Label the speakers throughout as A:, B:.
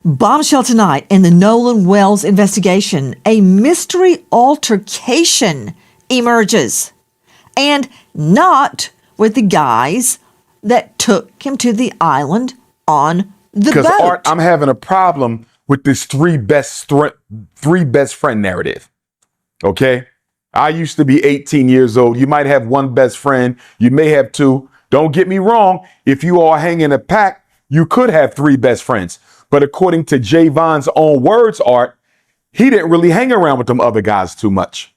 A: Bombshell tonight in the Nolan Wells investigation. A mystery altercation emerges. And not with the guys that took him to the island on the boat.
B: Because, Art, I'm having a problem with this three best friend narrative. Okay? I used to be 18 years old. You might have one best friend. You may have two. Don't get me wrong. If you all hang in a pack, you could have three best friends. But according to Javon's own words, Art, he didn't really hang around with them other guys too much.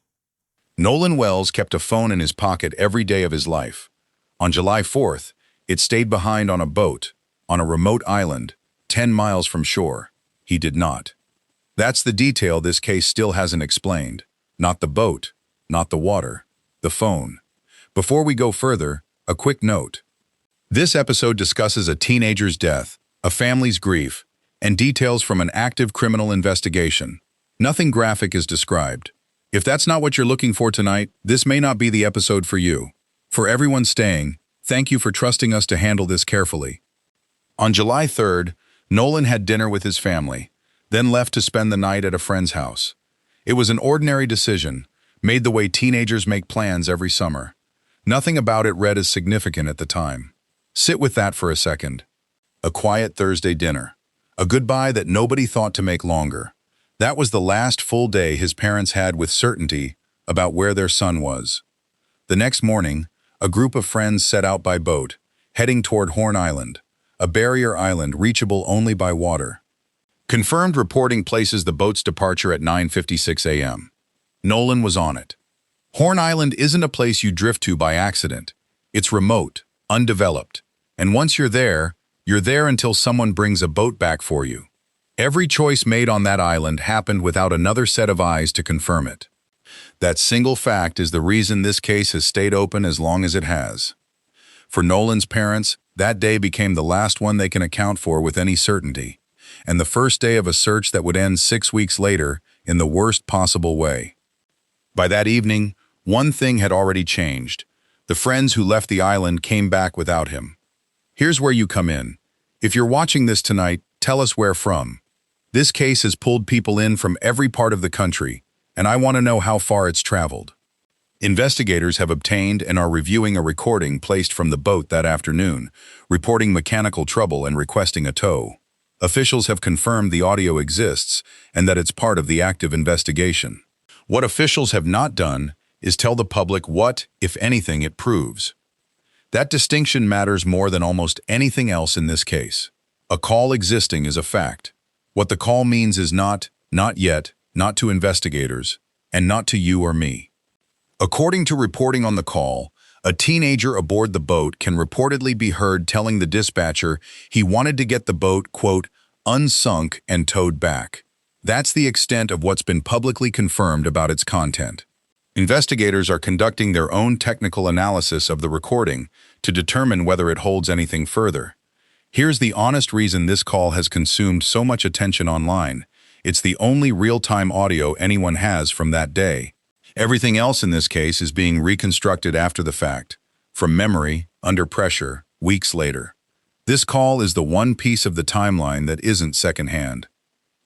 C: Nolan Wells kept a phone in his pocket every day of his life. On July 4th, it stayed behind on a boat, on a remote island, 10 miles from shore. He did not. That's the detail this case still hasn't explained. Not the boat, not the water, the phone. Before we go further, a quick note. This episode discusses a teenager's death, a family's grief, and details from an active criminal investigation. Nothing graphic is described. If that's not what you're looking for tonight, this may not be the episode for you. For everyone staying, thank you for trusting us to handle this carefully. On July 3rd, Nolan had dinner with his family, then left to spend the night at a friend's house. It was an ordinary decision, made the way teenagers make plans every summer. Nothing about it read as significant at the time. Sit with that for a second. A quiet Thursday dinner. A goodbye that nobody thought to make longer. That was the last full day his parents had with certainty about where their son was. The next morning, a group of friends set out by boat, heading toward Horn Island, a barrier island reachable only by water. Confirmed reporting places the boat's departure at 9:56 a.m. Nolan was on it. Horn Island isn't a place you drift to by accident. It's remote, undeveloped, and once you're there until someone brings a boat back for you. Every choice made on that island happened without another set of eyes to confirm it. That single fact is the reason this case has stayed open as long as it has. For Nolan's parents, that day became the last one they can account for with any certainty, and the first day of a search that would end 6 weeks later in the worst possible way. By that evening, one thing had already changed. The friends who left the island came back without him. Here's where you come in. If you're watching this tonight, tell us where from. This case has pulled people in from every part of the country, and I want to know how far it's traveled. Investigators have obtained and are reviewing a recording placed from the boat that afternoon, reporting mechanical trouble and requesting a tow. Officials have confirmed the audio exists and that it's part of the active investigation. What officials have not done is tell the public what, if anything, it proves. That distinction matters more than almost anything else in this case. A call existing is a fact. What the call means is not yet, not to investigators, and not to you or me. According to reporting on the call, a teenager aboard the boat can reportedly be heard telling the dispatcher he wanted to get the boat, quote, unsunk and towed back. That's the extent of what's been publicly confirmed about its content. Investigators are conducting their own technical analysis of the recording to determine whether it holds anything further. Here's the honest reason this call has consumed so much attention online. It's the only real-time audio anyone has from that day. Everything else in this case is being reconstructed after the fact, from memory, under pressure, weeks later. This call is the one piece of the timeline that isn't secondhand.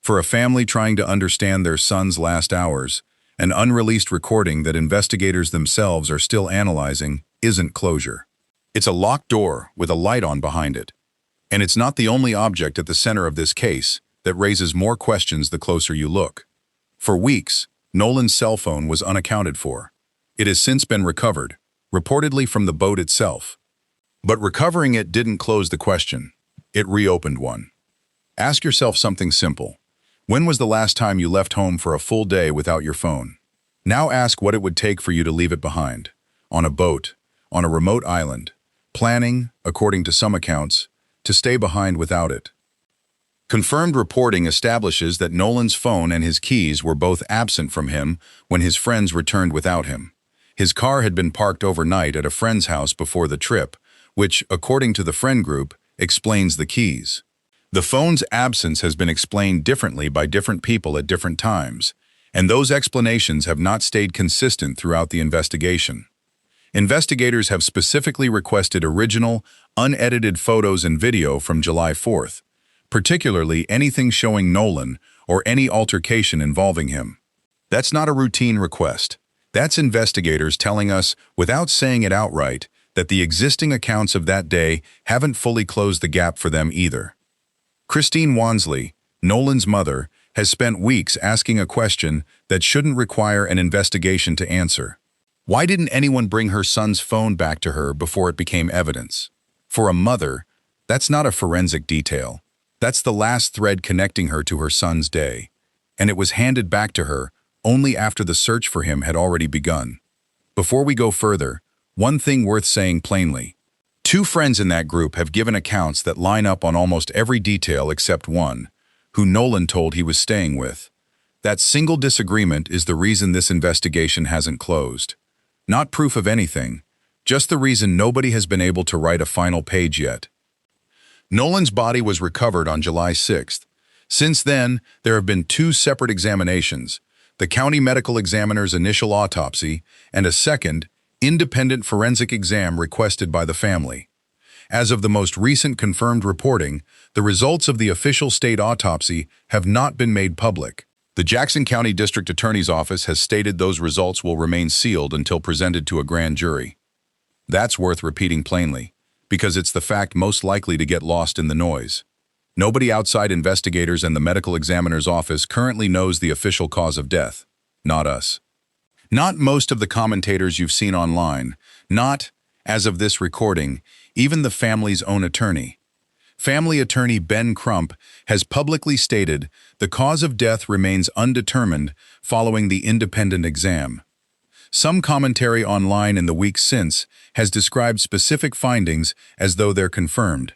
C: For a family trying to understand their son's last hours, an unreleased recording that investigators themselves are still analyzing isn't closure. It's a locked door with a light on behind it. And it's not the only object at the center of this case that raises more questions the closer you look. For weeks, Nolan's cell phone was unaccounted for. It has since been recovered, reportedly from the boat itself. But recovering it didn't close the question. It reopened one. Ask yourself something simple. When was the last time you left home for a full day without your phone? Now ask what it would take for you to leave it behind. On a boat, on a remote island, planning, according to some accounts, to stay behind without it. Confirmed reporting establishes that Nolan's phone and his keys were both absent from him when his friends returned without him. His car had been parked overnight at a friend's house before the trip, which, according to the friend group, explains the keys. The phone's absence has been explained differently by different people at different times, and those explanations have not stayed consistent throughout the investigation. Investigators have specifically requested original, unedited photos and video from July 4th, particularly anything showing Nolan or any altercation involving him. That's not a routine request. That's investigators telling us, without saying it outright, that the existing accounts of that day haven't fully closed the gap for them either. Christine Wansley, Nolan's mother, has spent weeks asking a question that shouldn't require an investigation to answer. Why didn't anyone bring her son's phone back to her before it became evidence? For a mother, that's not a forensic detail. That's the last thread connecting her to her son's day. And it was handed back to her only after the search for him had already begun. Before we go further, one thing worth saying plainly. Two friends in that group have given accounts that line up on almost every detail except one, who Nolan told he was staying with. That single disagreement is the reason this investigation hasn't closed. Not proof of anything, just the reason nobody has been able to write a final page yet. Nolan's body was recovered on July 6th. Since then, there have been two separate examinations, the county medical examiner's initial autopsy and a second, independent forensic exam requested by the family. As of the most recent confirmed reporting, the results of the official state autopsy have not been made public. The Jackson County District Attorney's Office has stated those results will remain sealed until presented to a grand jury. That's worth repeating plainly, because it's the fact most likely to get lost in the noise. Nobody outside investigators and the medical examiner's office currently knows the official cause of death. Not us. Not most of the commentators you've seen online. Not, as of this recording, even the family's own attorney. Family attorney Ben Crump has publicly stated the cause of death remains undetermined following the independent exam. Some commentary online in the weeks since has described specific findings as though they're confirmed.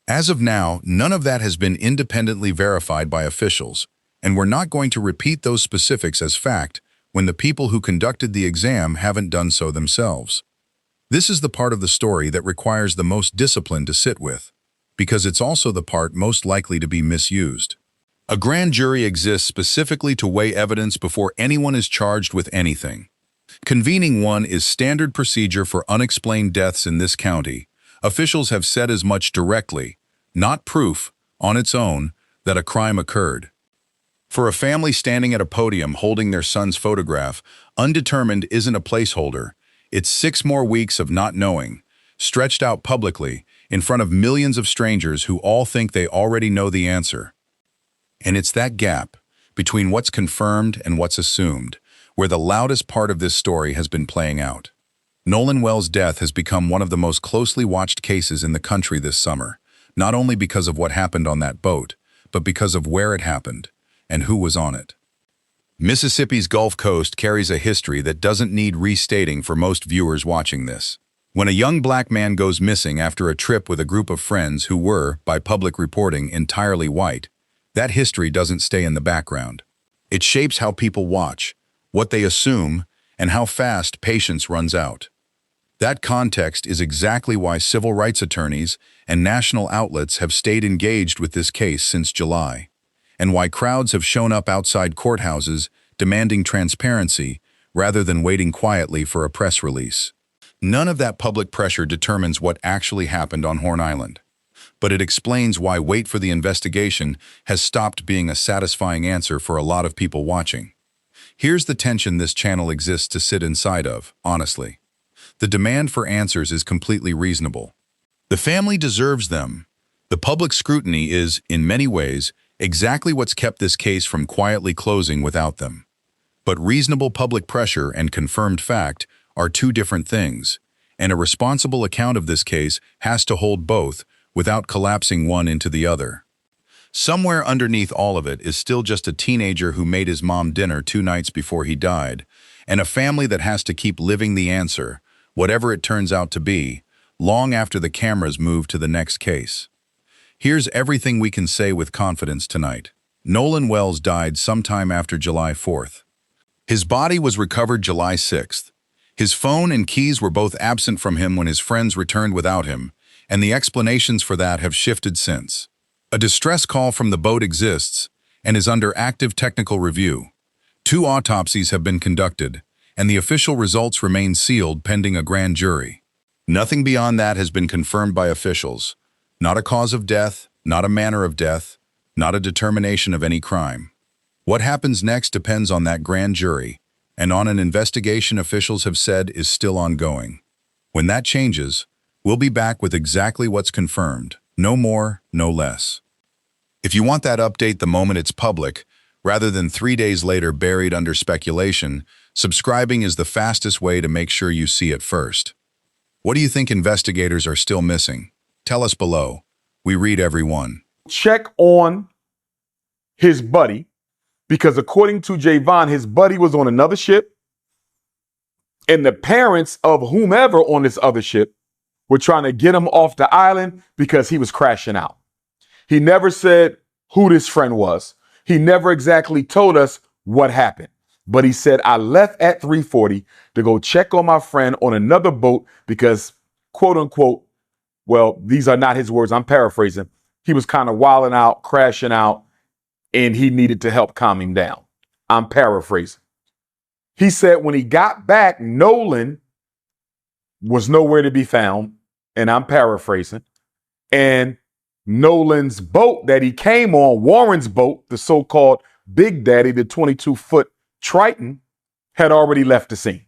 C: As of now, none of that has been independently verified by officials, and we're not going to repeat those specifics as fact when the people who conducted the exam haven't done so themselves. This is the part of the story that requires the most discipline to sit with, because it's also the part most likely to be misused. A grand jury exists specifically to weigh evidence before anyone is charged with anything. Convening one is standard procedure for unexplained deaths in this county. Officials have said as much directly, not proof, on its own, that a crime occurred. For a family standing at a podium holding their son's photograph, undetermined isn't a placeholder. It's 6 more weeks of not knowing, stretched out publicly, in front of millions of strangers who all think they already know the answer. And it's that gap, between what's confirmed and what's assumed, where the loudest part of this story has been playing out. Nolan Wells' death has become one of the most closely watched cases in the country this summer, not only because of what happened on that boat, but because of where it happened and who was on it. Mississippi's Gulf Coast carries a history that doesn't need restating for most viewers watching this. When a young black man goes missing after a trip with a group of friends who were, by public reporting, entirely white, that history doesn't stay in the background. It shapes how people watch, what they assume, and how fast patience runs out. That context is exactly why civil rights attorneys and national outlets have stayed engaged with this case since July, and why crowds have shown up outside courthouses demanding transparency rather than waiting quietly for a press release. None of that public pressure determines what actually happened on Horn Island, but it explains why wait for the investigation has stopped being a satisfying answer for a lot of people watching. Here's the tension this channel exists to sit inside of, honestly. The demand for answers is completely reasonable. The family deserves them. The public scrutiny is, in many ways, exactly what's kept this case from quietly closing without them. But reasonable public pressure and confirmed fact are two different things, and a responsible account of this case has to hold both without collapsing one into the other. Somewhere underneath all of it is still just a teenager who made his mom dinner 2 nights before he died, and a family that has to keep living the answer, whatever it turns out to be, long after the cameras move to the next case. Here's everything we can say with confidence tonight. Nolan Wells died sometime after July 4th. His body was recovered July 6th. His phone and keys were both absent from him when his friends returned without him, and the explanations for that have shifted since. A distress call from the boat exists and is under active technical review. 2 autopsies have been conducted, and the official results remain sealed pending a grand jury. Nothing beyond that has been confirmed by officials. Not a cause of death, not a manner of death, not a determination of any crime. What happens next depends on that grand jury and on an investigation officials have said is still ongoing. When that changes, we'll be back with exactly what's confirmed, no more, no less. If you want that update the moment it's public, rather than 3 days later buried under speculation, subscribing is the fastest way to make sure you see it first. What do you think investigators are still missing? Tell us below. We read every one.
B: Check on his buddy, because according to Javon, his buddy was on another ship, and the parents of whomever on this other ship were trying to get him off the island because he was crashing out. He never said who this friend was. He never exactly told us what happened. But he said, I left at 3:40 to go check on my friend on another boat because, quote unquote, well, these are not his words, I'm paraphrasing. He was kind of wilding out, crashing out, and he needed to help calm him down. I'm paraphrasing. He said when he got back, Nolan was nowhere to be found, and I'm paraphrasing. And Nolan's boat that he came on, Warren's boat, the so-called Big Daddy, the 22-foot Triton, had already left the scene.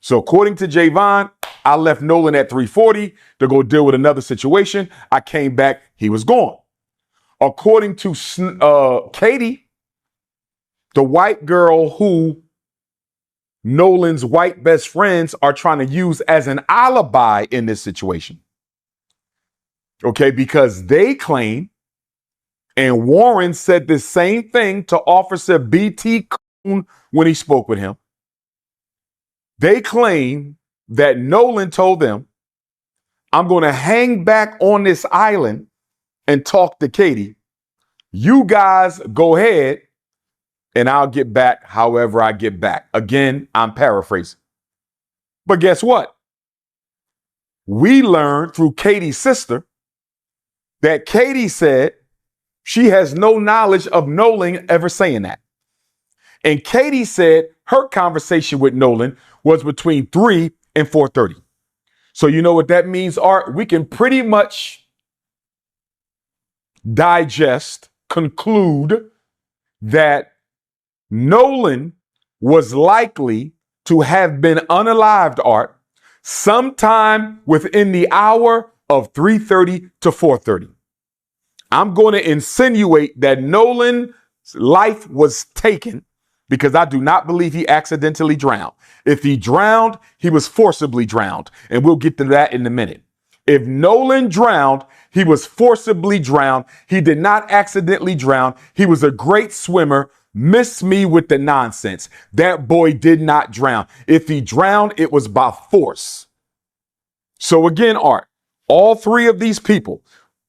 B: So according to Javon, I left Nolan at 3:40 to go deal with another situation. I came back, he was gone. According to Katie, the white girl who Nolan's white best friends are trying to use as an alibi in this situation. Okay, because they claim, and Warren said the same thing to Officer B.T. Coon when he spoke with him. They claim that Nolan told them, I'm going to hang back on this island and talk to Katie. You guys go ahead and I'll get back however I get back. Again, I'm paraphrasing. But guess what? We learned through Katie's sister that Katie said she has no knowledge of Nolan ever saying that. And Katie said her conversation with Nolan was between 3 and 4:30. So you know what that means, Art? We can pretty much digest, conclude that Nolan was likely to have been unalived, Art, sometime within the hour of 3:30 to 4:30. I'm going to insinuate that Nolan's life was taken because I do not believe he accidentally drowned. If he drowned, he was forcibly drowned. And we'll get to that in a minute. If Nolan drowned, he was forcibly drowned. He did not accidentally drown. He was a great swimmer. Miss me with the nonsense. That boy did not drown. If he drowned, it was by force. So again, Art, all three of these people,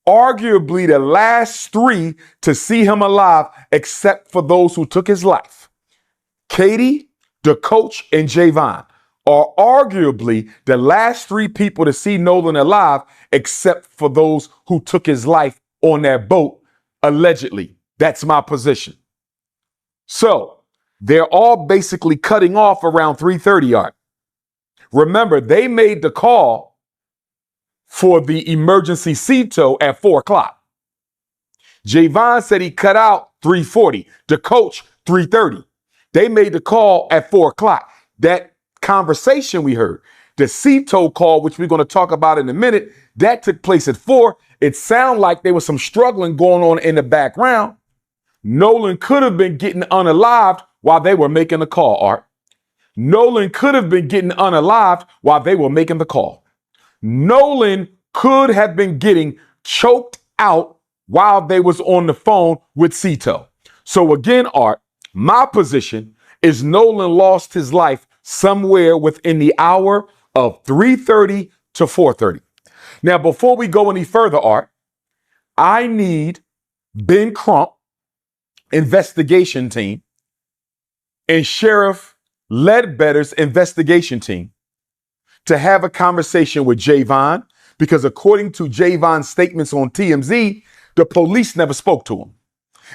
B: arguably the last three to see him alive, except for those who took his life, Katie, the coach, and Javon, are arguably the last three people to see Nolan alive, except for those who took his life on that boat, allegedly. That's my position. So they're all basically cutting off around 3:30, Art. Remember, they made the call for the emergency sea tow at 4 o'clock. Javon said he cut out 3:40. The coach, 3:30. They made the call at 4 o'clock. That conversation we heard, the sea tow call, which we're going to talk about in a minute, that took place at 4. It sounded like there was some struggling going on in the background. Nolan could have been getting unalived while they were making the call, Art. Nolan could have been getting unalived while they were making the call. Nolan could have been getting choked out while they was on the phone with Cito. So again, Art, my position is Nolan lost his life somewhere within the hour of 3:30 to 4:30. Now, before we go any further, Art, I need Ben Crump investigation team and Sheriff Ledbetter's investigation team to have a conversation with Javon, because according to Javon's statements on TMZ, the police never spoke to him.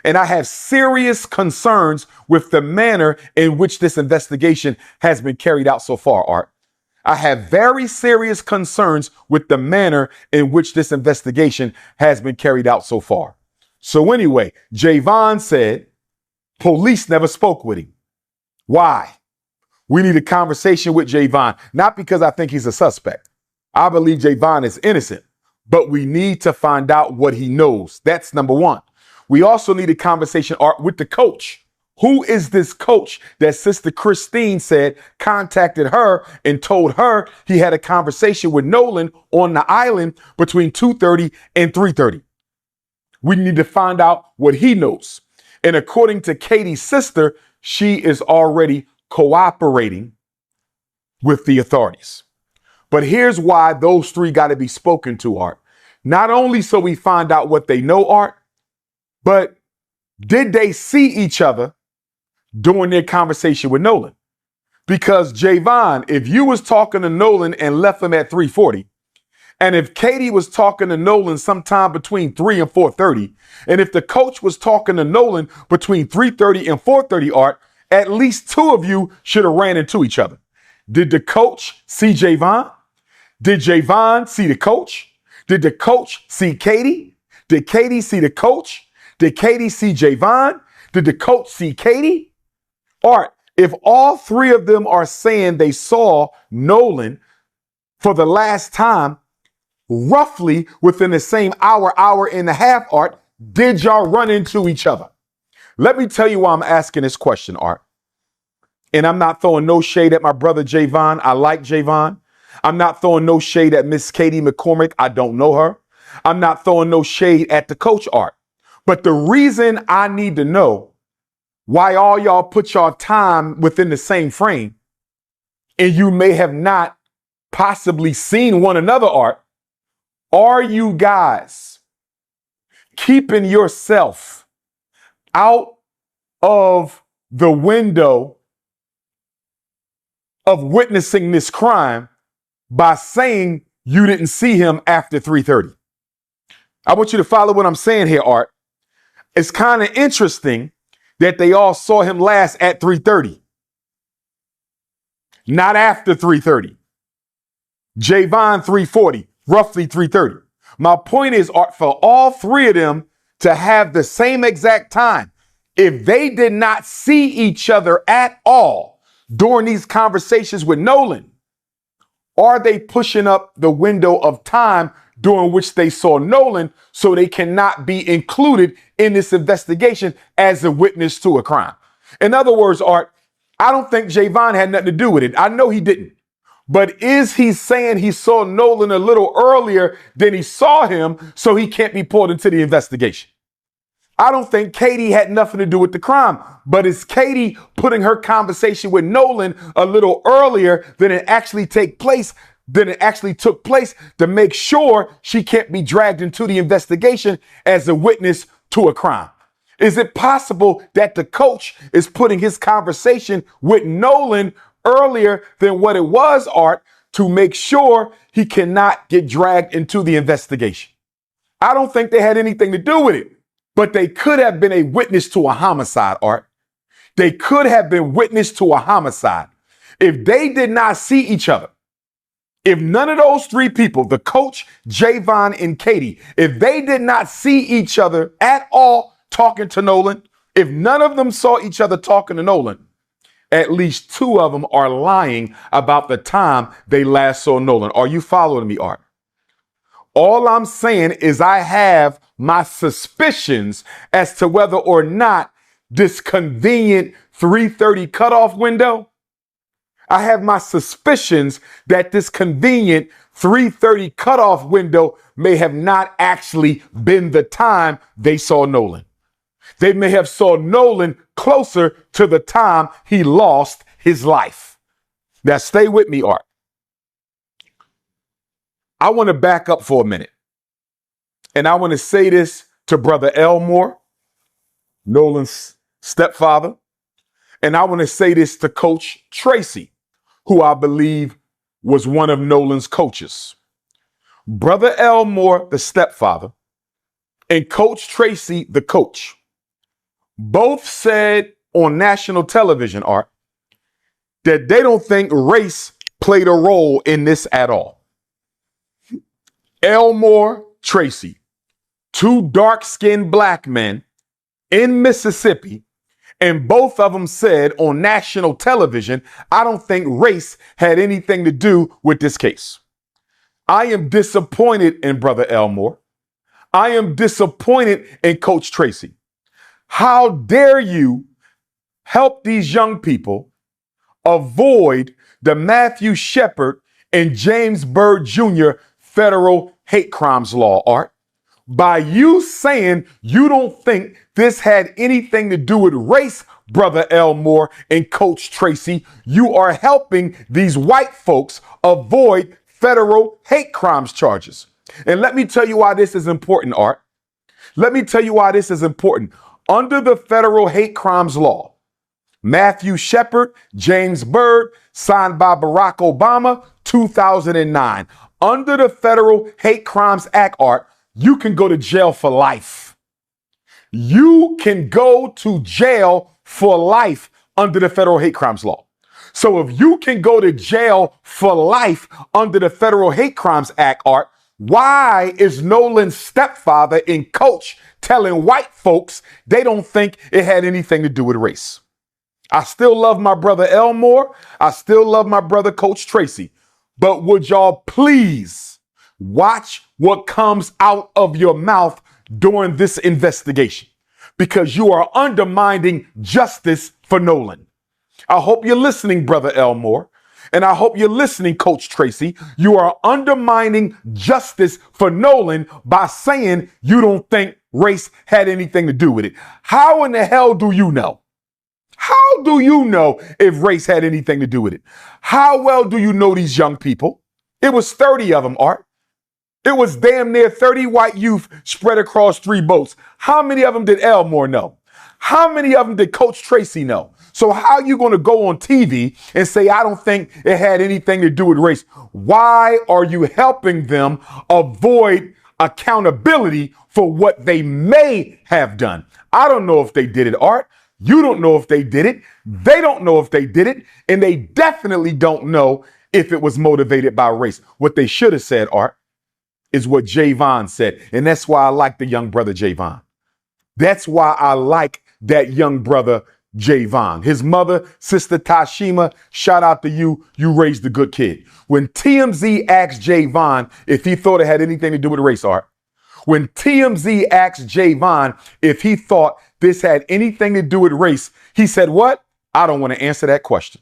B: And I have serious concerns with the manner in which this investigation has been carried out so far, Art. I have very serious concerns with the manner in which this investigation has been carried out so far. So anyway, Javon said police never spoke with him. Why? We need a conversation with Javon, not because I think he's a suspect. I believe Javon is innocent, but we need to find out what he knows. That's number one. We also need a conversation with the coach. Who is this coach that Sister Christine said contacted her and told her he had a conversation with Nolan on the island between 2:30 and 3:30? We need to find out what he knows. And according to Katie's sister, she is already cooperating with the authorities. But here's why those three got to be spoken to, Art. Not only so we find out what they know, Art, but did they see each other during their conversation with Nolan? Because Javon, if you was talking to Nolan and left him at 3:40, and if Katie was talking to Nolan sometime between 3 and 4:30, and if the coach was talking to Nolan between 3:30 and 4:30, Art, at least two of you should have ran into each other. Did the coach see Javon? Did Javon see the coach? Did the coach see Katie? Did Katie see the coach? Did Katie see Javon? Did the coach see Katie? Art, if all three of them are saying they saw Nolan for the last time, roughly within the same hour, hour and a half, Art, did y'all run into each other? Let me tell you why I'm asking this question, Art. And I'm not throwing no shade at my brother Javon. I like Javon. I'm not throwing no shade at Miss Katie McCormick. I don't know her. I'm not throwing no shade at the coach, Art. But the reason I need to know why all y'all put y'all time within the same frame and you may have not possibly seen one another, Art, are you guys keeping yourself out of the window of witnessing this crime by saying you didn't see him after 3:30? I want you to follow what I'm saying here, Art. It's kind of interesting that they all saw him last at 3:30, not after 3:30. Javon 3:40, roughly 3:30. My point is, Art, for all three of them to have the same exact time, if they did not see each other at all during these conversations with Nolan, are they pushing up the window of time during which they saw Nolan so they cannot be included in this investigation as a witness to a crime? In other words, Art, I don't think Javon had nothing to do with it. I know he didn't. But is he saying he saw Nolan a little earlier than he saw him so he can't be pulled into the investigation? I don't think Katie had nothing to do with the crime, but is Katie putting her conversation with Nolan a little earlier than it actually took place to make sure she can't be dragged into the investigation as a witness to a crime? Is it possible that the coach is putting his conversation with Nolan earlier than what it was, Art, to make sure he cannot get dragged into the investigation? I don't think they had anything to do with it. But they could have been a witness to a homicide, Art. They could have been witness to a homicide. If they did not see each other, if none of those three people, the coach, Javon, and Katie, if they did not see each other at all talking to Nolan, if none of them saw each other talking to Nolan, at least two of them are lying about the time they last saw Nolan. Are you following me, Art? All I'm saying is I have my suspicions as to whether or not this convenient 3:30 cutoff window, I have my suspicions that this convenient 3:30 cutoff window may have not actually been the time they saw Nolan. They may have saw Nolan closer to the time he lost his life. Now stay with me, Art. I want to back up for a minute. And I want to say this to Brother Elmore, Nolan's stepfather. And I want to say this to Coach Tracy, who I believe was one of Nolan's coaches. Brother Elmore, the stepfather, and Coach Tracy, the coach, both said on national television, Art, that they don't think race played a role in this at all. Elmore, Tracy, two dark-skinned black men in Mississippi, and both of them said on national television, I don't think race had anything to do with this case. I am disappointed in Brother Elmore. I am disappointed in Coach Tracy. How dare you help these young people avoid the Matthew Shepard and James Byrd Jr. federal hate crimes law, Art, by you saying you don't think this had anything to do with race, Brother Elmore and Coach Tracy. You are helping these white folks avoid federal hate crimes charges. And let me tell you why this is important, Art. Let me tell you why this is important. Under the federal hate crimes law, Matthew Shepard, James Byrd, signed by Barack Obama, 2009. Under the Federal Hate Crimes Act, Art, you can go to jail for life. You can go to jail for life under the Federal Hate Crimes law. So if you can go to jail for life under the Federal Hate Crimes Act, Art, why is Nolan's stepfather and coach telling white folks they don't think it had anything to do with race? I still love my brother Elmore. I still love my brother Coach Tracy. But would y'all please watch what comes out of your mouth during this investigation? Because you are undermining justice for Nolan. I hope you're listening, Brother Elmore. And I hope you're listening, Coach Tracy. You are undermining justice for Nolan by saying you don't think race had anything to do with it. How in the hell do you know? How do you know if race had anything to do with it? How well do you know these young people? It was 30 of them, Art. It was damn near 30 white youth spread across 3 boats. How many of them did Elmore know? How many of them did Coach Tracy know? So how are you going to go on TV and say, I don't think it had anything to do with race? Why are you helping them avoid accountability for what they may have done? I don't know if they did it, Art. You don't know if they did it. They don't know if they did it. And they definitely don't know if it was motivated by race. What they should have said, Art, is what Javon said. And that's why I like the young brother Javon. That's why I like that young brother Javon. His mother, Sister Tashima, shout out to you. You raised a good kid. When TMZ asked Javon if he thought it had anything to do with race, Art, when TMZ asked Javon if he thought this had anything to do with race, he said, what? I don't want to answer that question.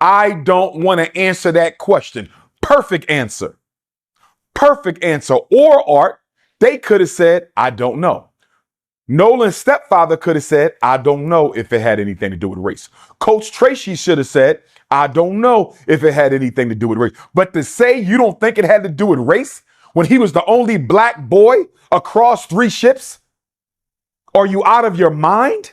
B: I don't want to answer that question. Perfect answer. Perfect answer. Or, Art, they could have said, I don't know. Nolan's stepfather could have said, I don't know if it had anything to do with race. Coach Tracy should have said, I don't know if it had anything to do with race. But to say you don't think it had to do with race when he was the only black boy across 3 ships, are you out of your mind?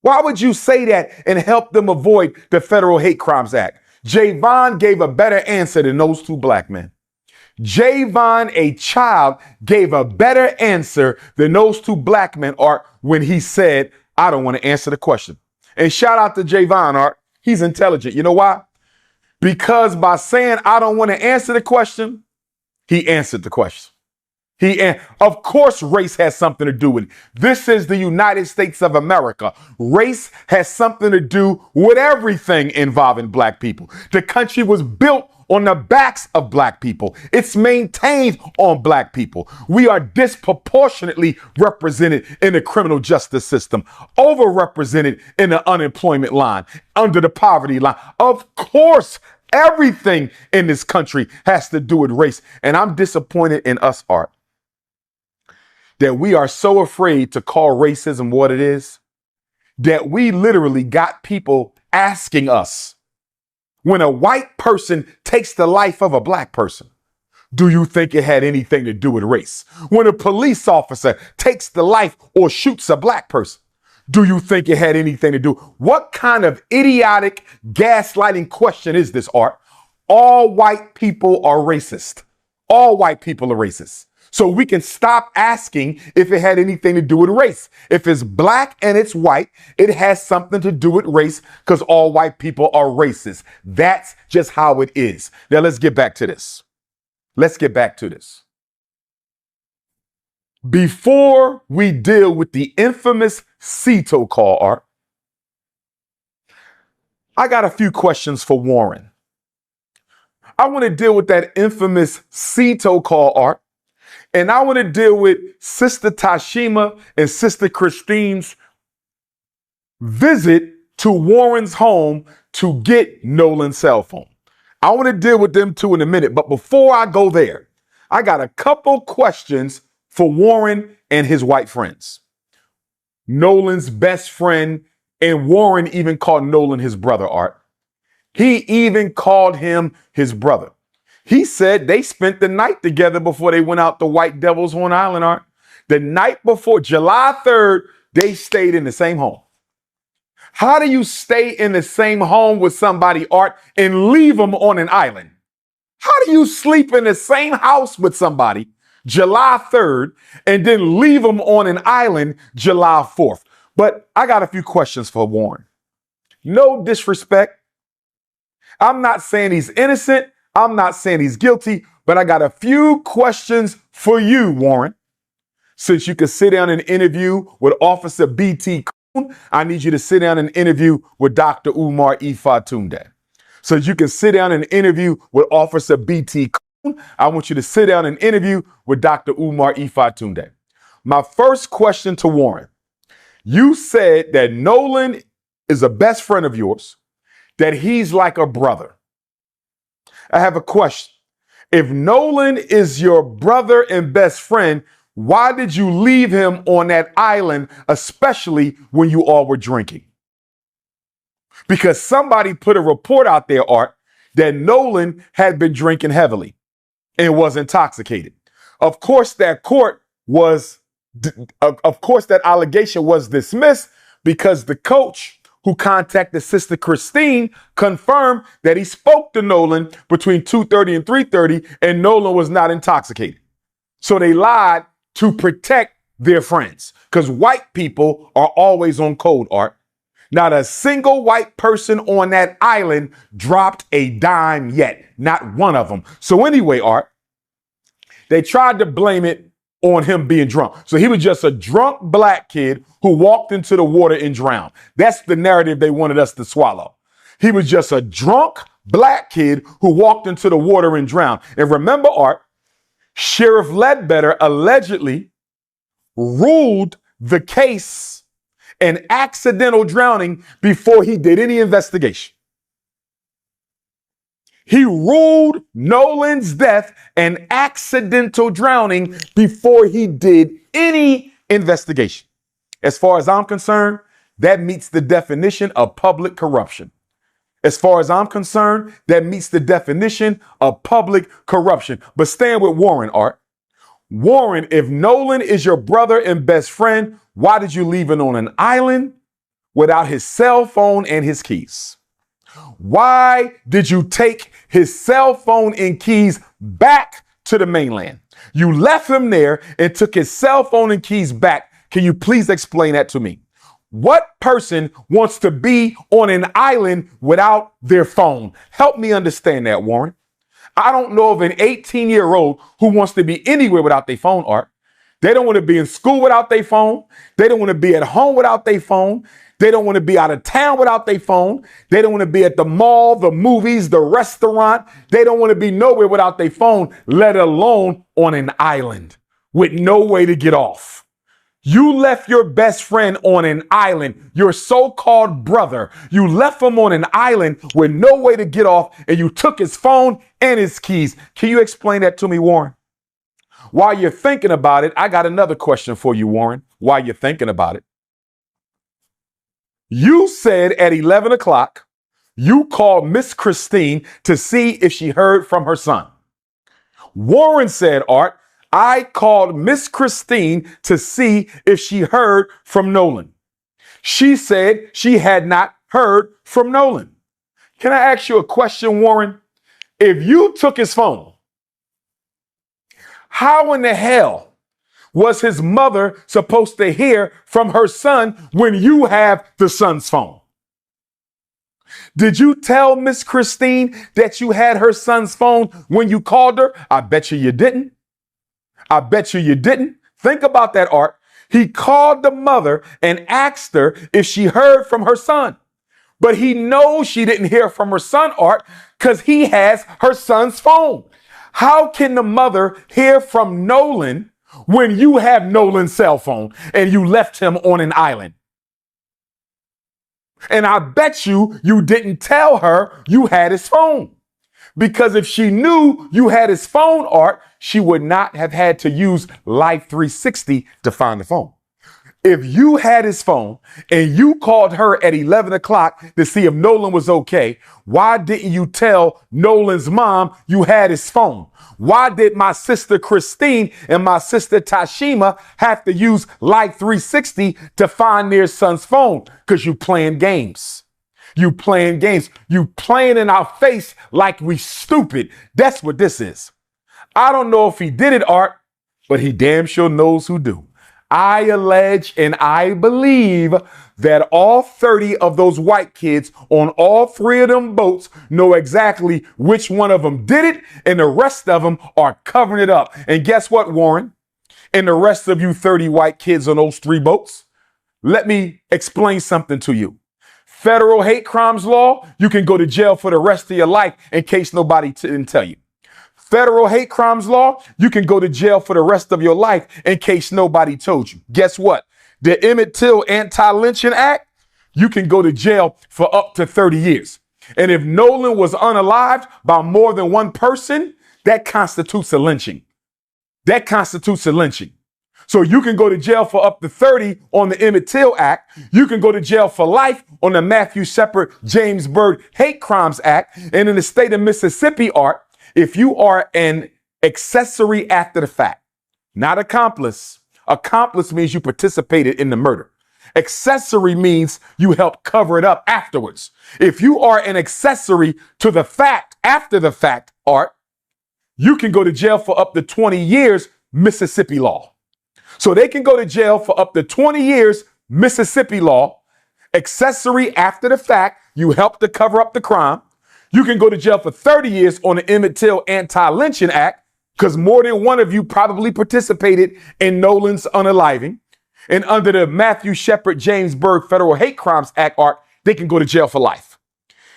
B: Why would you say that and help them avoid the Federal Hate Crimes Act? Javon gave a better answer than those 2 black men. Javon, a child, gave a better answer than those 2 black men, Art, when he said, I don't want to answer the question. And shout out to Javon, Art. He's intelligent. You know why? Because by saying, I don't want to answer the question, he answered the question. Of course, race has something to do with it. This is the United States of America. Race has something to do with everything involving black people. The country was built on the backs of black people. It's maintained on black people. We are disproportionately represented in the criminal justice system, overrepresented in the unemployment line, under the poverty line. Of course, everything in this country has to do with race. And I'm disappointed in us, Art, that we are so afraid to call racism what it is, that we literally got people asking us, when a white person takes the life of a black person, do you think it had anything to do with race? When a police officer takes the life or shoots a black person, do you think it had anything to do? What kind of idiotic gaslighting question is this, Art? All white people are racist. All white people are racist. So we can stop asking if it had anything to do with race. If it's black and it's white, it has something to do with race because all white people are racist. That's just how it is. Now let's get back to this. Let's get back to this. Before we deal with the infamous Cito call, Art, I got a few questions for Warren. I want to deal with that infamous Cito call, Art, and I want to deal with Sister Tashima and Sister Christine's visit to Warren's home to get Nolan's cell phone. I want to deal with them two in a minute, but before I go there, I got a couple questions for Warren and his white friends. Nolan's best friend, and Warren even called Nolan his brother, Art. He even called him his brother. He said they spent the night together before they went out to White Devil's Horn Island, Art. The night before, July 3rd, they stayed in the same home. How do you stay in the same home with somebody, Art, and leave them on an island? How do you sleep in the same house with somebody July 3rd and then leave them on an island July 4th? But I got a few questions for Warren. No disrespect. I'm not saying he's innocent. I'm not saying he's guilty, but I got a few questions for you, Warren. Since you could sit down and interview with Officer B.T. Coon, I need you to sit down and interview with Dr. Umar Ifatunde. So you can sit down and interview with Officer B.T. Coon, I want you to sit down and interview with Dr. Umar Ifatunde. My first question to Warren, you said that Nolan is a best friend of yours, that he's like a brother. I have a question. If Nolan is your brother and best friend, why did you leave him on that island, especially when you all were drinking? Because somebody put a report out there, Art, that Nolan had been drinking heavily and was intoxicated. Of course, that allegation was dismissed because the coach who contacted Sister Christine confirmed that he spoke to Nolan between 2:30 and 3:30 and Nolan was not intoxicated. So they lied to protect their friends because white people are always on code, Art. Not a single white person on that island dropped a dime yet. Not one of them. So anyway, Art, they tried to blame it on him being drunk. So he was just a drunk black kid who walked into the water and drowned. That's the narrative they wanted us to swallow. He was just a drunk black kid who walked into the water and drowned. And remember, Art, Sheriff Ledbetter allegedly ruled the case an accidental drowning before he did any investigation. He ruled Nolan's death an accidental drowning before he did any investigation. As far as I'm concerned, that meets the definition of public corruption. As far as I'm concerned, that meets the definition of public corruption. But stand with Warren, Art. Warren, if Nolan is your brother and best friend, why did you leave him on an island without his cell phone and his keys? Why did you take his cell phone and keys back to the mainland? You left him there and took his cell phone and keys back. Can you please explain that to me? What person wants to be on an island without their phone? Help me understand that, Warren. I don't know of an 18-year-old who wants to be anywhere without their phone, Art. They don't want to be in school without their phone. They don't want to be at home without their phone. They don't want to be out of town without their phone. They don't want to be at the mall, the movies, the restaurant. They don't want to be nowhere without their phone, let alone on an island with no way to get off. You left your best friend on an island, your so-called brother. You left him on an island with no way to get off, and you took his phone and his keys. Can you explain that to me, Warren? While you're thinking about it, I got another question for you, Warren, while you're thinking about it. You said at 11 o'clock, you called Miss Christine to see if she heard from her son. Warren said, Art, I called Miss Christine to see if she heard from Nolan. She said she had not heard from Nolan. Can I ask you a question, Warren? If you took his phone, how in the hell was his mother supposed to hear from her son when you have the son's phone? Did you tell Miss Christine that you had her son's phone when you called her? I bet you didn't. I bet you didn't. Think about that, Art. He called the mother and asked her if she heard from her son. But he knows she didn't hear from her son, Art, because he has her son's phone. How can the mother hear from Nolan when you have Nolan's cell phone and you left him on an island? And I bet you didn't tell her you had his phone. Because if she knew you had his phone, Art, she would not have had to use Life 360 to find the phone. If you had his phone and you called her at 11 o'clock to see if Nolan was okay, why didn't you tell Nolan's mom you had his phone? Why did my sister Christine and my sister Tashima have to use Life 360 to find their son's phone? Because you playing games. You playing games. You playing in our face like we stupid. That's what this is. I don't know if he did it, Art, but he damn sure knows who do. I allege and I believe that all 30 of those white kids on all 3 of them boats know exactly which one of them did it, and the rest of them are covering it up. And guess what, Warren? And the rest of you 30 white kids on those 3 boats, let me explain something to you. Federal hate crimes law, you can go to jail for the rest of your life in case nobody didn't tell you. Federal hate crimes law, you can go to jail for the rest of your life in case nobody told you. Guess what? The Emmett Till Anti-Lynching Act, you can go to jail for up to 30 years. And if Nolan was unalived by more than one person, that constitutes a lynching. That constitutes a lynching. So you can go to jail for up to 30 on the Emmett Till Act. You can go to jail for life on the Matthew Shepard James Byrd Hate Crimes Act. And in the state of Mississippi, Art, if you are an accessory after the fact, not accomplice. Accomplice means you participated in the murder. Accessory means you helped cover it up afterwards. If you are an accessory to the fact after the fact, Art, you can go to jail for up to 20 years, Mississippi law. So they can go to jail for up to 20 years, Mississippi law. Accessory after the fact, you helped to cover up the crime. You can go to jail for 30 years on the Emmett Till Anti-Lynching Act because more than one of you probably participated in Nolan's unaliving. And under the Matthew Shepard James Byrd Federal Hate Crimes Act, Art, they can go to jail for life.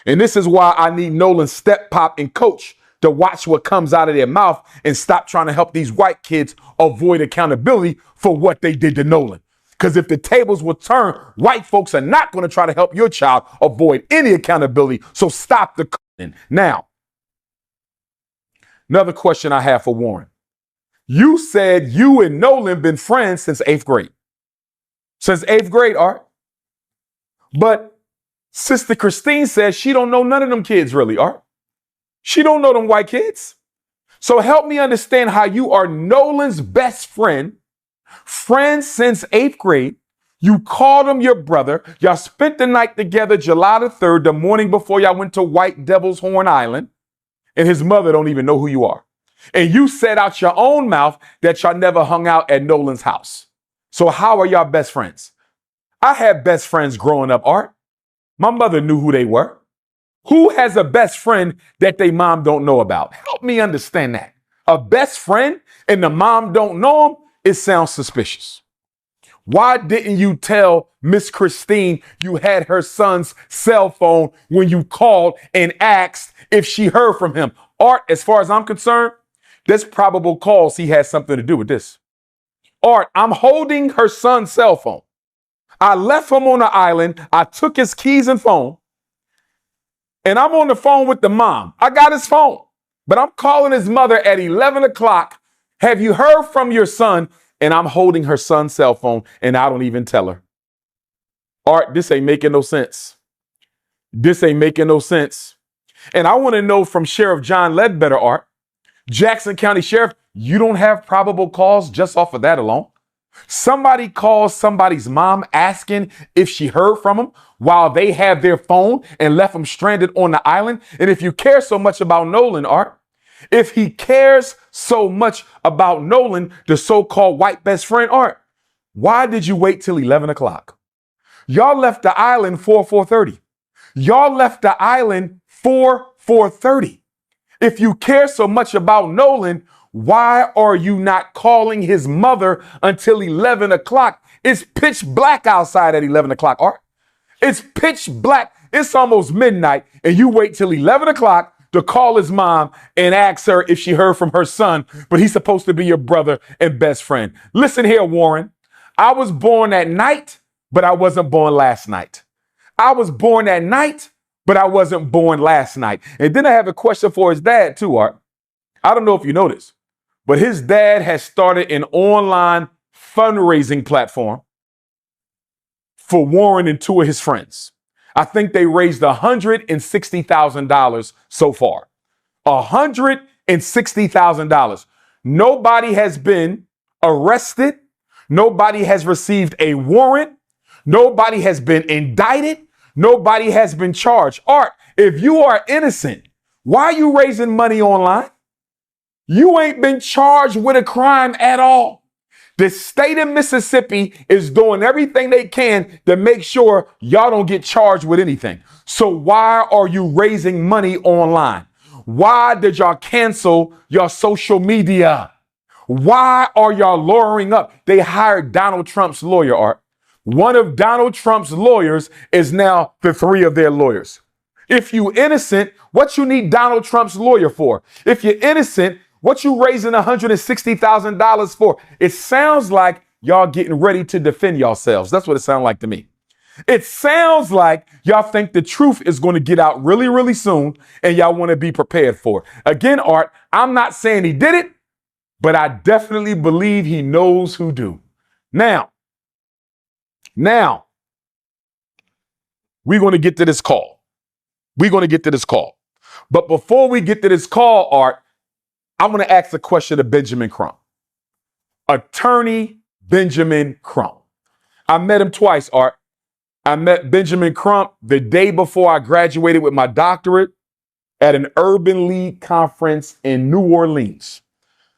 B: And this is why I need Nolan's step pop and coach to watch what comes out of their mouth and stop trying to help these white kids avoid accountability for what they did to Nolan. Because if the tables will turn, white folks are not going to try to help your child avoid any accountability. So stop the now. Another question I have for Warren. You said you and Nolan been friends since 8th grade. Since 8th grade, Art. But Sister Christine says she don't know none of them kids really, Art. She don't know them white kids. So help me understand how you are Nolan's best friend, friends since 8th grade. You called him your brother. Y'all spent the night together July the 3rd, the morning before y'all went to White Devil's Horn Island. And his mother don't even know who you are. And you said out your own mouth that y'all never hung out at Nolan's house. So how are y'all best friends? I had best friends growing up, Art. My mother knew who they were. Who has a best friend that they mom don't know about? Help me understand that. A best friend and the mom don't know him? It sounds suspicious. Why didn't you tell Miss Christine you had her son's cell phone when you called and asked if she heard from him? Art, as far as I'm concerned, there's probable cause he has something to do with this. Art, I'm holding her son's cell phone. I left him on the island. I took his keys and phone. And I'm on the phone with the mom. I got his phone. But I'm calling his mother at 11 o'clock. Have you heard from your son? And I'm holding her son's cell phone, and I don't even tell her. Art, this ain't making no sense. This ain't making no sense. And I want to know from Sheriff John Ledbetter, Art, Jackson County Sheriff, you don't have probable cause just off of that alone? Somebody calls somebody's mom asking if she heard from him while they have their phone and left him stranded on the island. And if you care so much about Nolan, Art, if he cares so much about Nolan, the so-called white best friend, Art, why did you wait till 11 o'clock? Y'all left the island 4:30. Y'all left the island 4:30. If you care so much about Nolan, why are you not calling his mother until 11 o'clock? It's pitch black outside at 11 o'clock, Art. It's pitch black. It's almost midnight, and you wait till 11 o'clock to call his mom and ask her if she heard from her son, but he's supposed to be your brother and best friend. Listen here, Warren. I was born at night, but I wasn't born last night. I was born at night, but I wasn't born last night. And then I have a question for his dad too, Art. I don't know if you know this, but his dad has started an online fundraising platform for Warren and two of his friends. I think they raised $160,000 so far. $160,000. Nobody has been arrested. Nobody has received a warrant. Nobody has been indicted. Nobody has been charged. Art, if you are innocent, why are you raising money online? You ain't been charged with a crime at all. The state of Mississippi is doing everything they can to make sure y'all don't get charged with anything. So why are you raising money online? Why did y'all cancel your social media? Why are y'all lawyering up? They hired Donald Trump's lawyer, Art. One of Donald Trump's lawyers is now the three of their lawyers. If you innocent, what you need Donald Trump's lawyer for? If you're innocent, what you raising $160,000 for? It sounds like y'all getting ready to defend yourselves. That's what it sounds like to me. It sounds like y'all think the truth is going to get out really, really soon, and y'all want to be prepared for it. Again, Art, I'm not saying he did it, but I definitely believe he knows who do. Now, we're going to get to this call. But before we get to this call, Art, I want to ask a question to Benjamin Crump. Attorney Benjamin Crump. I met him twice, Art. I met Benjamin Crump the day before I graduated with my doctorate at an Urban League conference in New Orleans.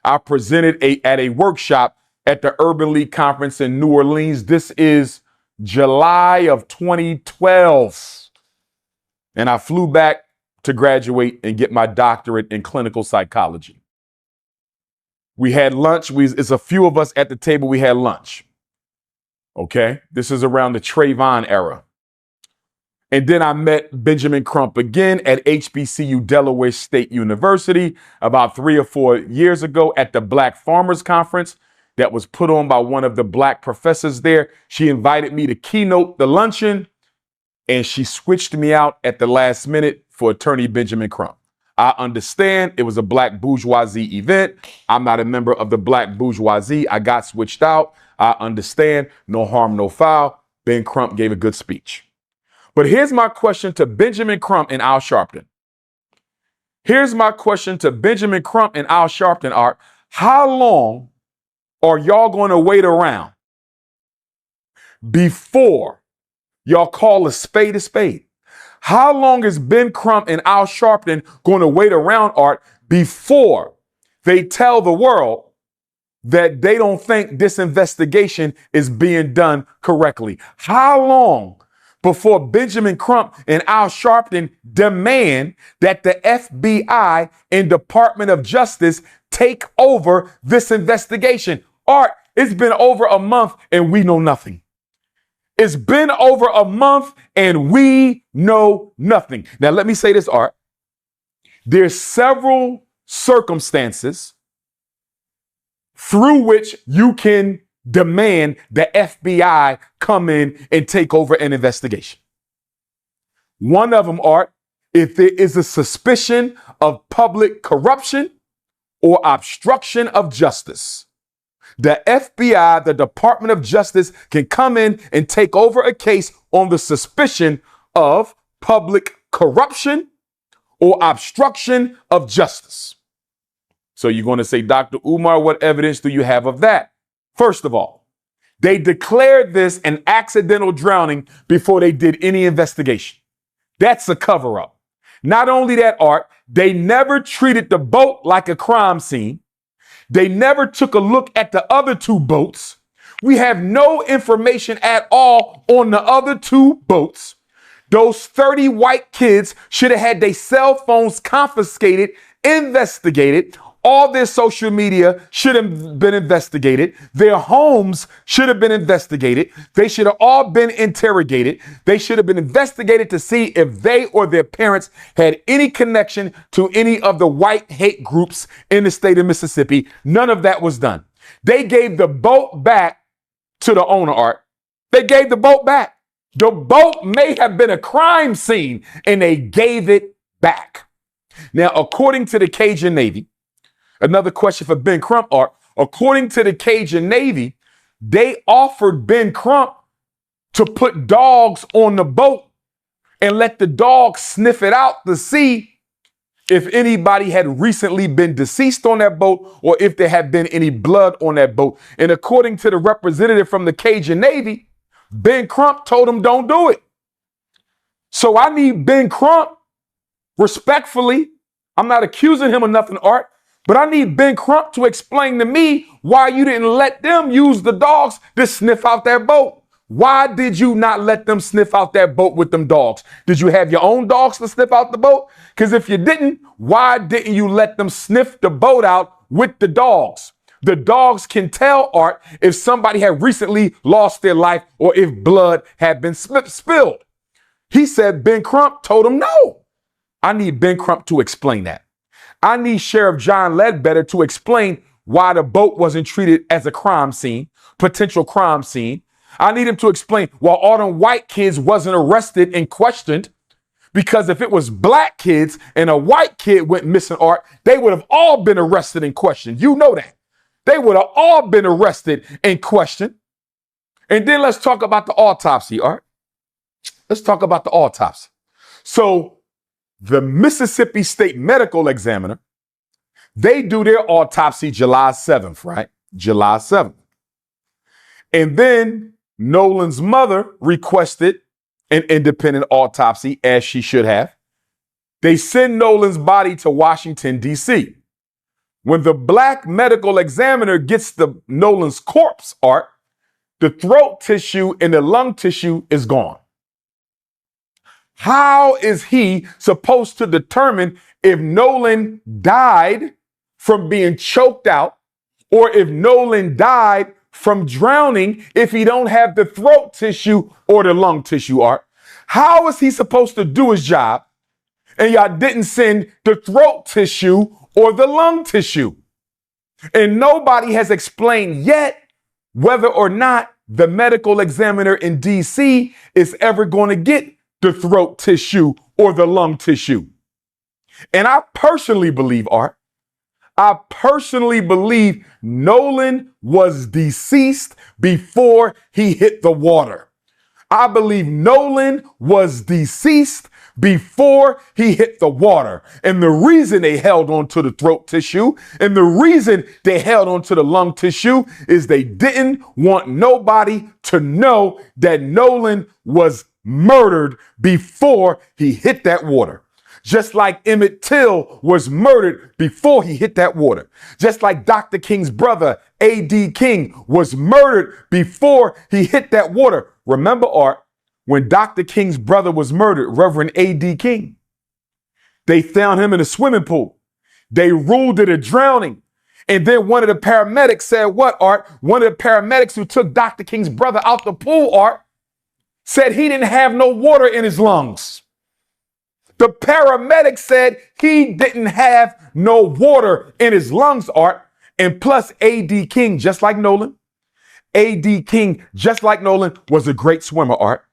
B: I presented at a workshop at the Urban League conference in New Orleans. This is July of 2012. And I flew back to graduate and get my doctorate in clinical psychology. We had lunch. It's a few of us at the table. We had lunch. Okay. This is around the Trayvon era. And then I met Benjamin Crump again at HBCU Delaware State University about 3 or 4 years ago at the Black Farmers Conference that was put on by one of the black professors there. She invited me to keynote the luncheon, and she switched me out at the last minute for Attorney Benjamin Crump. I understand it was a black bourgeoisie event. I'm not a member of the black bourgeoisie. I got switched out. I understand. No harm, no foul. Ben Crump gave a good speech. But here's my question to Benjamin Crump and Al Sharpton. Art. How long are y'all going to wait around before y'all call a spade a spade? How long is Ben Crump and Al Sharpton going to wait around, Art, before they tell the world that they don't think this investigation is being done correctly? How long before Benjamin Crump and Al Sharpton demand that the FBI and Department of Justice take over this investigation? Art, it's been over a month and we know nothing. It's been over a month and we know nothing. Now, let me say this, Art. There's several circumstances through which you can demand the FBI come in and take over an investigation. One of them, Art, if there is a suspicion of public corruption or obstruction of justice. The FBI, the Department of Justice, can come in and take over a case on the suspicion of public corruption or obstruction of justice. So you're going to say, Dr. Umar, what evidence do you have of that? First of all, they declared this an accidental drowning before they did any investigation. That's a cover-up. Not only that, Art, they never treated the boat like a crime scene. They never took a look at the other two boats. We have no information at all on the other two boats. Those 30 white kids should have had their cell phones confiscated, investigated. All their social media should have been investigated. Their homes should have been investigated. They should have all been interrogated. They should have been investigated to see if they or their parents had any connection to any of the white hate groups in the state of Mississippi. None of that was done. They gave the boat back to the owner, Art. They gave the boat back. The boat may have been a crime scene, and they gave it back. Now, according to the Cajun Navy, another question for Ben Crump, Art. According to the Cajun Navy, they offered Ben Crump to put dogs on the boat and let the dogs sniff it out to see if anybody had recently been deceased on that boat or if there had been any blood on that boat. And according to the representative from the Cajun Navy, Ben Crump told him don't do it. So I need Ben Crump, respectfully, I'm not accusing him of nothing, Art, but I need Ben Crump to explain to me why you didn't let them use the dogs to sniff out that boat. Why did you not let them sniff out that boat with them dogs? Did you have your own dogs to sniff out the boat? Because if you didn't, why didn't you let them sniff the boat out with the dogs? The dogs can tell, Art, if somebody had recently lost their life or if blood had been spilled. He said Ben Crump told him no. I need Ben Crump to explain that. I need Sheriff John Ledbetter to explain why the boat wasn't treated as a crime scene, potential crime scene. I need him to explain why all them white kids wasn't arrested and questioned, because if it was black kids and a white kid went missing, Art, they would have all been arrested and questioned. You know that. They would have all been arrested and questioned. And then let's talk about the autopsy, Art. Let's talk about the autopsy. So the Mississippi State Medical Examiner, they do their autopsy July 7th, right? July 7th. And then Nolan's mother requested an independent autopsy, as she should have. They send Nolan's body to Washington, D.C. When the black medical examiner gets the Nolan's corpse, Art, the throat tissue and the lung tissue is gone. How is he supposed to determine if Nolan died from being choked out or if Nolan died from drowning if he don't have the throat tissue or the lung tissue, Art? How is he supposed to do his job and y'all didn't send the throat tissue or the lung tissue? And nobody has explained yet whether or not the medical examiner in D.C. is ever going to get the throat tissue or the lung tissue. And I personally believe, Art, I personally believe Nolan was deceased before he hit the water. I believe Nolan was deceased before he hit the water. And the reason they held on to the throat tissue and the reason they held on to the lung tissue is they didn't want nobody to know that Nolan was murdered before he hit that water. Just like Emmett Till was murdered before he hit that water. Just like Dr. King's brother, A.D. King, was murdered before he hit that water. Remember, Art, when Dr. King's brother was murdered, Reverend A.D. King, they found him in a swimming pool. They ruled it a drowning. And then one of the paramedics said what, Art? One of the paramedics who took Dr. King's brother out the pool, Art, said he didn't have no water in his lungs. The paramedic said he didn't have no water in his lungs, Art. And plus, A.D. King, just like Nolan, A.D. King, just like Nolan, was a great swimmer, Art.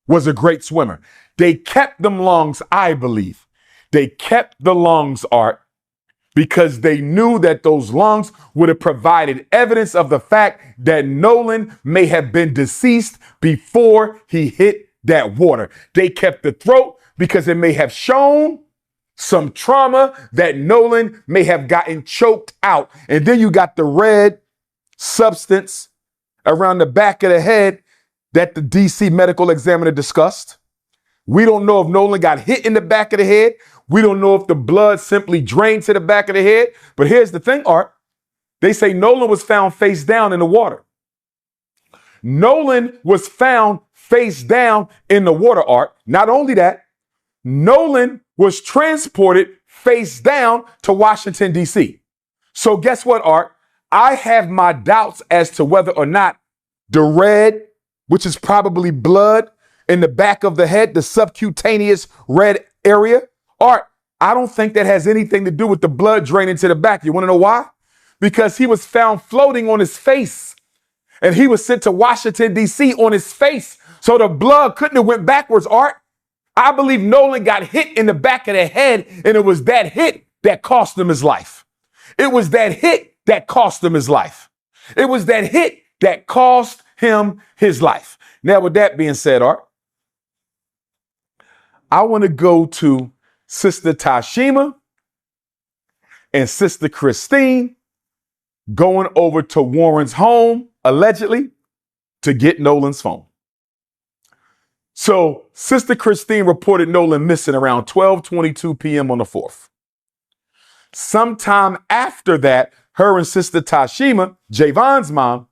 B: Was a great swimmer. They kept them lungs, I believe. They kept the lungs, Art, because they knew that those lungs would have provided evidence of the fact that Nolan may have been deceased before he hit that water. They kept the throat because it may have shown some trauma that Nolan may have gotten choked out. And then you got the red substance around the back of the head that the DC medical examiner discussed. We don't know if Nolan got hit in the back of the head. We don't know if the blood simply drained to the back of the head. But here's the thing, Art. They say Nolan was found face down in the water. Nolan was found face down in the water, Art. Not only that, Nolan was transported face down to Washington, D.C. So guess what, Art? I have my doubts as to whether or not the red, which is probably blood in the back of the head, the subcutaneous red area, Art, I don't think that has anything to do with the blood draining to the back. You want to know why? Because he was found floating on his face and he was sent to Washington, D.C. on his face. So the blood couldn't have went backwards, Art. I believe Nolan got hit in the back of the head and it was that hit that cost him his life. It was that hit that cost him his life. It was that hit that cost him his life. Now, with that being said, Art, I want to go to Sister Tashima and Sister Christine going over to Warren's home, allegedly, to get Nolan's phone. So Sister Christine reported Nolan missing around 12:22 p.m. on the 4th. Sometime after that, her and Sister Tashima, Javon's mom,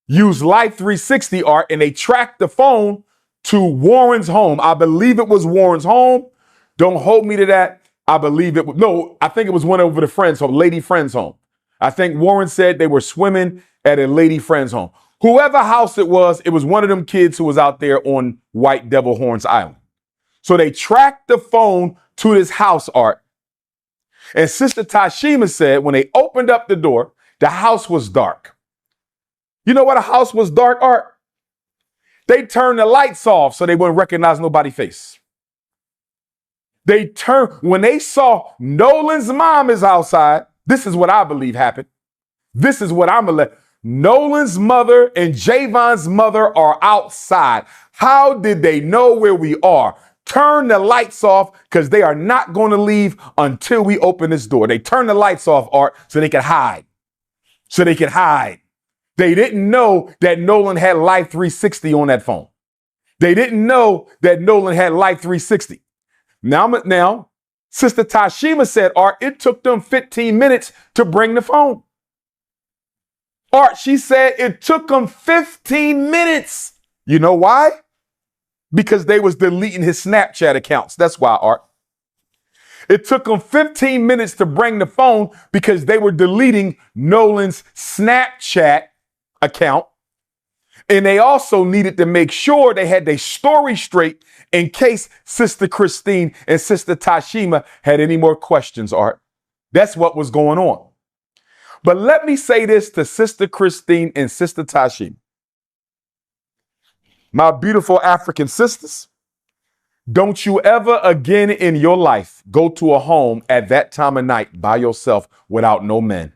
B: used Life 360 Art and they tracked the phone to Warren's home. I believe it was Warren's home. Don't hold me to that. I believe it was, no, I think it was one over the friend's home, lady friend's home. I think Warren said they were swimming at a lady friend's home. Whoever house it was one of them kids who was out there on White Devil Horns Island. So they tracked the phone to this house, Art. And Sister Tashima said when they opened up the door, the house was dark. You know what a house was dark, Art? They turned the lights off so they wouldn't recognize nobody's face. When they saw Nolan's mom is outside, this is what I believe happened. This is what I'm going to let. Nolan's mother and Javon's mother are outside. How did they know where we are? Turn the lights off because they are not going to leave until we open this door. They turned the lights off, Art, so they could hide. They didn't know that Nolan had Life 360 on that phone. They didn't know that Nolan had Life 360. Now, Sister Tashima said, Art, it took them 15 minutes to bring the phone. Art, she said it took them 15 minutes. You know why? Because they was deleting his Snapchat accounts. That's why, Art. It took them 15 minutes to bring the phone because they were deleting Nolan's Snapchat account. And they also needed to make sure they had their story straight in case Sister Christine and Sister Tashima had any more questions, Art. That's what was going on. But let me say this to Sister Christine and Sister Tashima. My beautiful African sisters, don't you ever again in your life go to a home at that time of night by yourself without no men.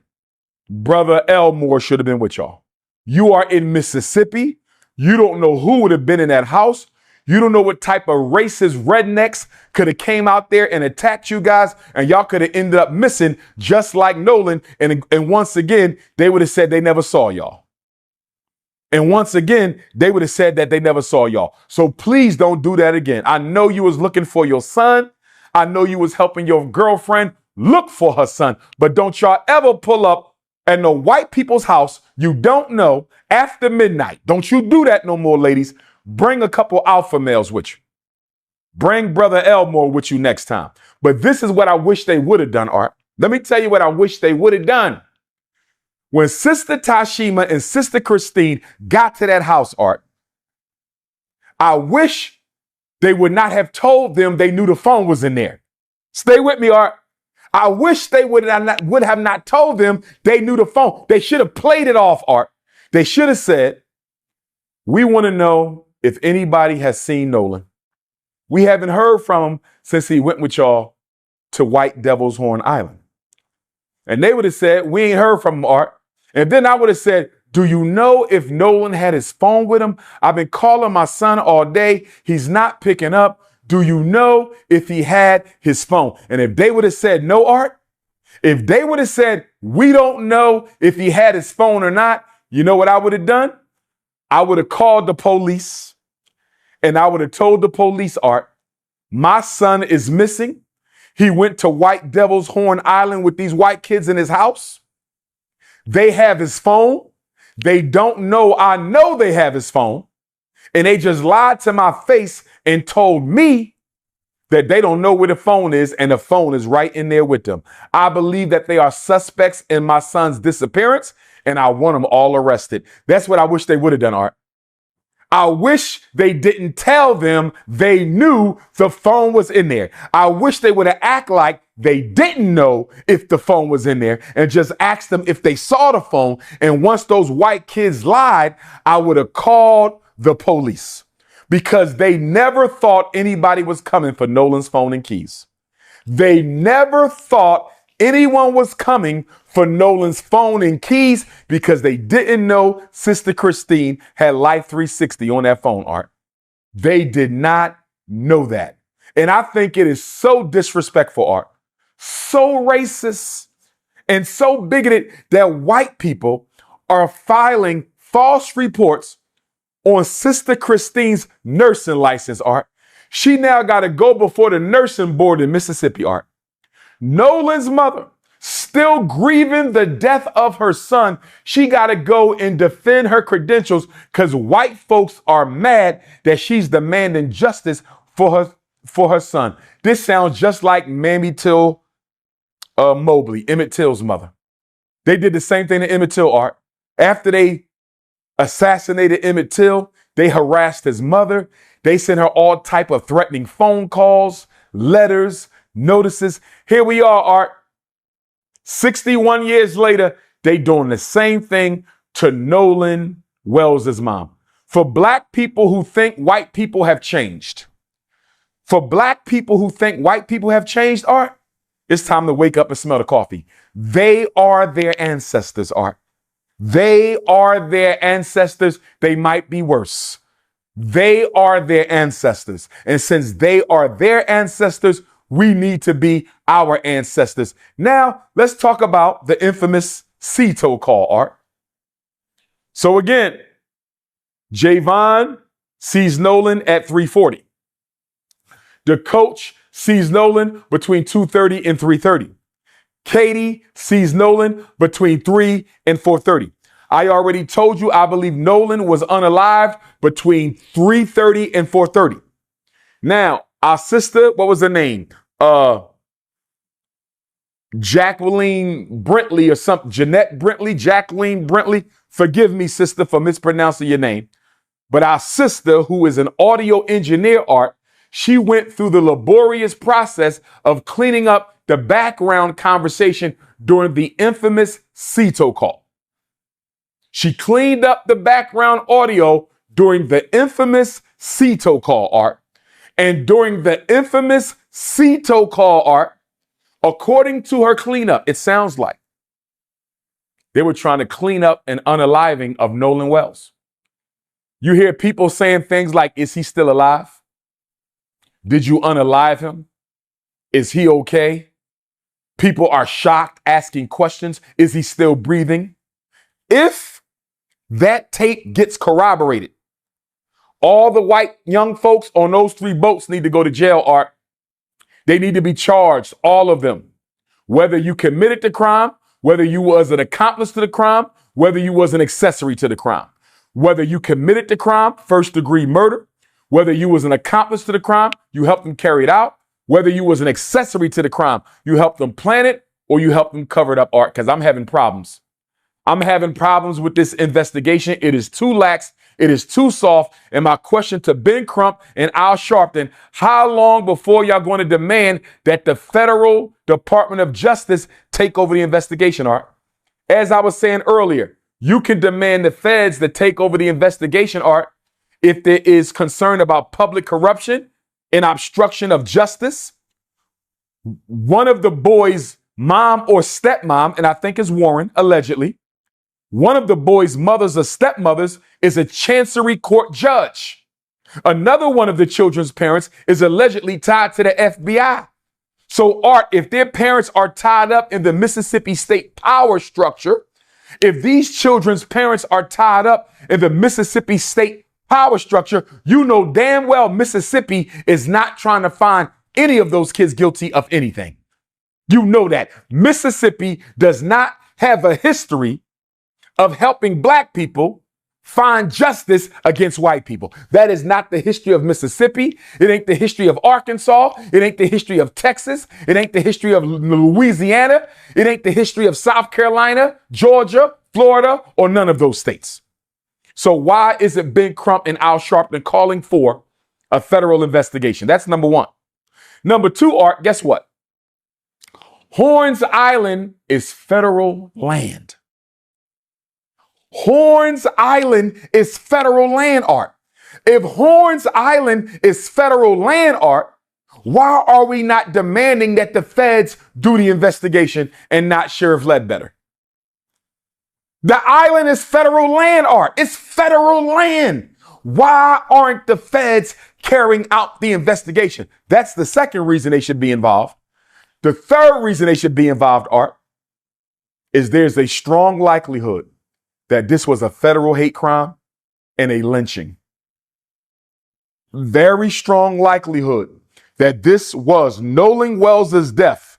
B: Brother Elmore should have been with y'all. You are in Mississippi. You don't know who would have been in that house. You don't know what type of racist rednecks could have came out there and attacked you guys, and y'all could have ended up missing just like Nolan. And once again, they would have said they never saw y'all. And once again, they would have said that they never saw y'all. So please don't do that again. I know you was looking for your son. I know you was helping your girlfriend look for her son. But don't y'all ever pull up at no white people's house you don't know after midnight. Don't you do that no more, ladies. Bring a couple alpha males with you. Bring Brother Elmore with you next time. But this is what I wish they would have done, Art. Let me tell you what I wish they would have done. When Sister Tashima and Sister Christine got to that house, Art, I wish they would not have told them they knew the phone was in there. Stay with me, Art. I wish they would have not told them they knew the phone. They should have played it off, Art. They should have said, we want to know if anybody has seen Nolan. We haven't heard from him since he went with y'all to White Devil's Horn Island. And they would have said, we ain't heard from him, Art. And then I would have said, do you know if Nolan had his phone with him? I've been calling my son all day. He's not picking up. Do you know if he had his phone? And if they would have said no, Art, if they would have said, we don't know if he had his phone or not, you know what I would have done? I would have called the police and I would have told the police, Art, my son is missing. He went to White Devil's Horn Island with these white kids in his house. They have his phone. They don't know I know they have his phone. And they just lied to my face and told me that they don't know where the phone is and the phone is right in there with them. I believe that they are suspects in my son's disappearance and I want them all arrested. That's what I wish they would have done, Art. I wish they didn't tell them they knew the phone was in there. I wish they would have act like they didn't know if the phone was in there and just asked them if they saw the phone. And once those white kids lied, I would have called the police because they never thought anybody was coming for Nolan's phone and keys. They never thought anyone was coming for Nolan's phone and keys because they didn't know Sister Christine had Life 360 on that phone, Art. They did not know that. And I think it is so disrespectful, Art, so racist and so bigoted that white people are filing false reports on Sister Christine's nursing license, Art. She now got to go before the nursing board in Mississippi, Art. Nolan's mother, still grieving the death of her son, she got to go and defend her credentials because white folks are mad that she's demanding justice for her son. This sounds just like Mamie Till Mobley, Emmett Till's mother. They did the same thing to Emmett Till, Art. After they assassinated Emmett Till, they harassed his mother. They sent her all type of threatening phone calls, letters, notices. Here we are, Art. 61 years later, they doing the same thing to Nolan Wells' mom. For black people who think white people have changed, Art, it's time to wake up and smell the coffee. They are their ancestors, Art. They are their ancestors. They might be worse. They are their ancestors. And since they are their ancestors, we need to be our ancestors. Now, let's talk about the infamous Cito call, Art. So again, Javon sees Nolan at 3:40. The coach sees Nolan between 2:30 and 3:30. Katie sees Nolan between 3 and 4:30. I already told you I believe Nolan was unalived between 3:30 and 4:30. Now, our sister, what was her name? Jacqueline Brentley or something. Jeanette Brentley, Jacqueline Brentley. Forgive me, sister, for mispronouncing your name. But our sister, who is an audio engineer, Art, she went through the laborious process of cleaning up the background conversation during the infamous Cito call. She cleaned up the background audio during the infamous Cito call, Art. And during the infamous Cito call, Art, according to her cleanup, it sounds like they were trying to clean up an unaliving of Nolan Wells. You hear people saying things like, is he still alive? Did you unalive him? Is he okay? People are shocked, asking questions. Is he still breathing? If that tape gets corroborated, all the white young folks on those 3 boats need to go to jail, Art. They need to be charged, all of them. Whether you committed the crime, whether you was an accomplice to the crime, whether you was an accessory to the crime. Whether you committed the crime, first-degree murder, whether you was an accomplice to the crime, you helped them carry it out, whether you was an accessory to the crime, you helped them plan it, or you helped them cover it up, Art, because I'm having problems. I'm having problems with this investigation. It is too lax. It is too soft. And my question to Ben Crump and Al Sharpton, how long before y'all going to demand that the federal Department of Justice take over the investigation, Art? As I was saying earlier, you can demand the feds to take over the investigation, Art, if there is concern about public corruption and obstruction of justice. One of the boys' mom or stepmom, and I think it's Warren, allegedly, one of the boys' mothers or stepmothers is a Chancery Court judge. Another one of the children's parents is allegedly tied to the FBI. So, Art, if their parents are tied up in the Mississippi state power structure, if these children's parents are tied up in the Mississippi state power structure, you know damn well Mississippi is not trying to find any of those kids guilty of anything. You know that. Mississippi does not have a history of helping black people find justice against white people. That is not the history of Mississippi. It ain't the history of Arkansas. It ain't the history of Texas. It ain't the history of Louisiana. It ain't the history of South Carolina, Georgia, Florida, or none of those states. So why is it Ben Crump and Al Sharpton calling for a federal investigation? That's number one. Number two, Art, guess what? Horns Island is federal land. Horns Island is federal land, Art. If Horns Island is federal land, Art, why are we not demanding that the feds do the investigation and not Sheriff Ledbetter? The island is federal land, Art. It's federal land. Why aren't the feds carrying out the investigation? That's the second reason they should be involved. The third reason they should be involved, Art, is there's a strong likelihood that this was a federal hate crime and a lynching. Very strong likelihood that this was Nolan Wells' death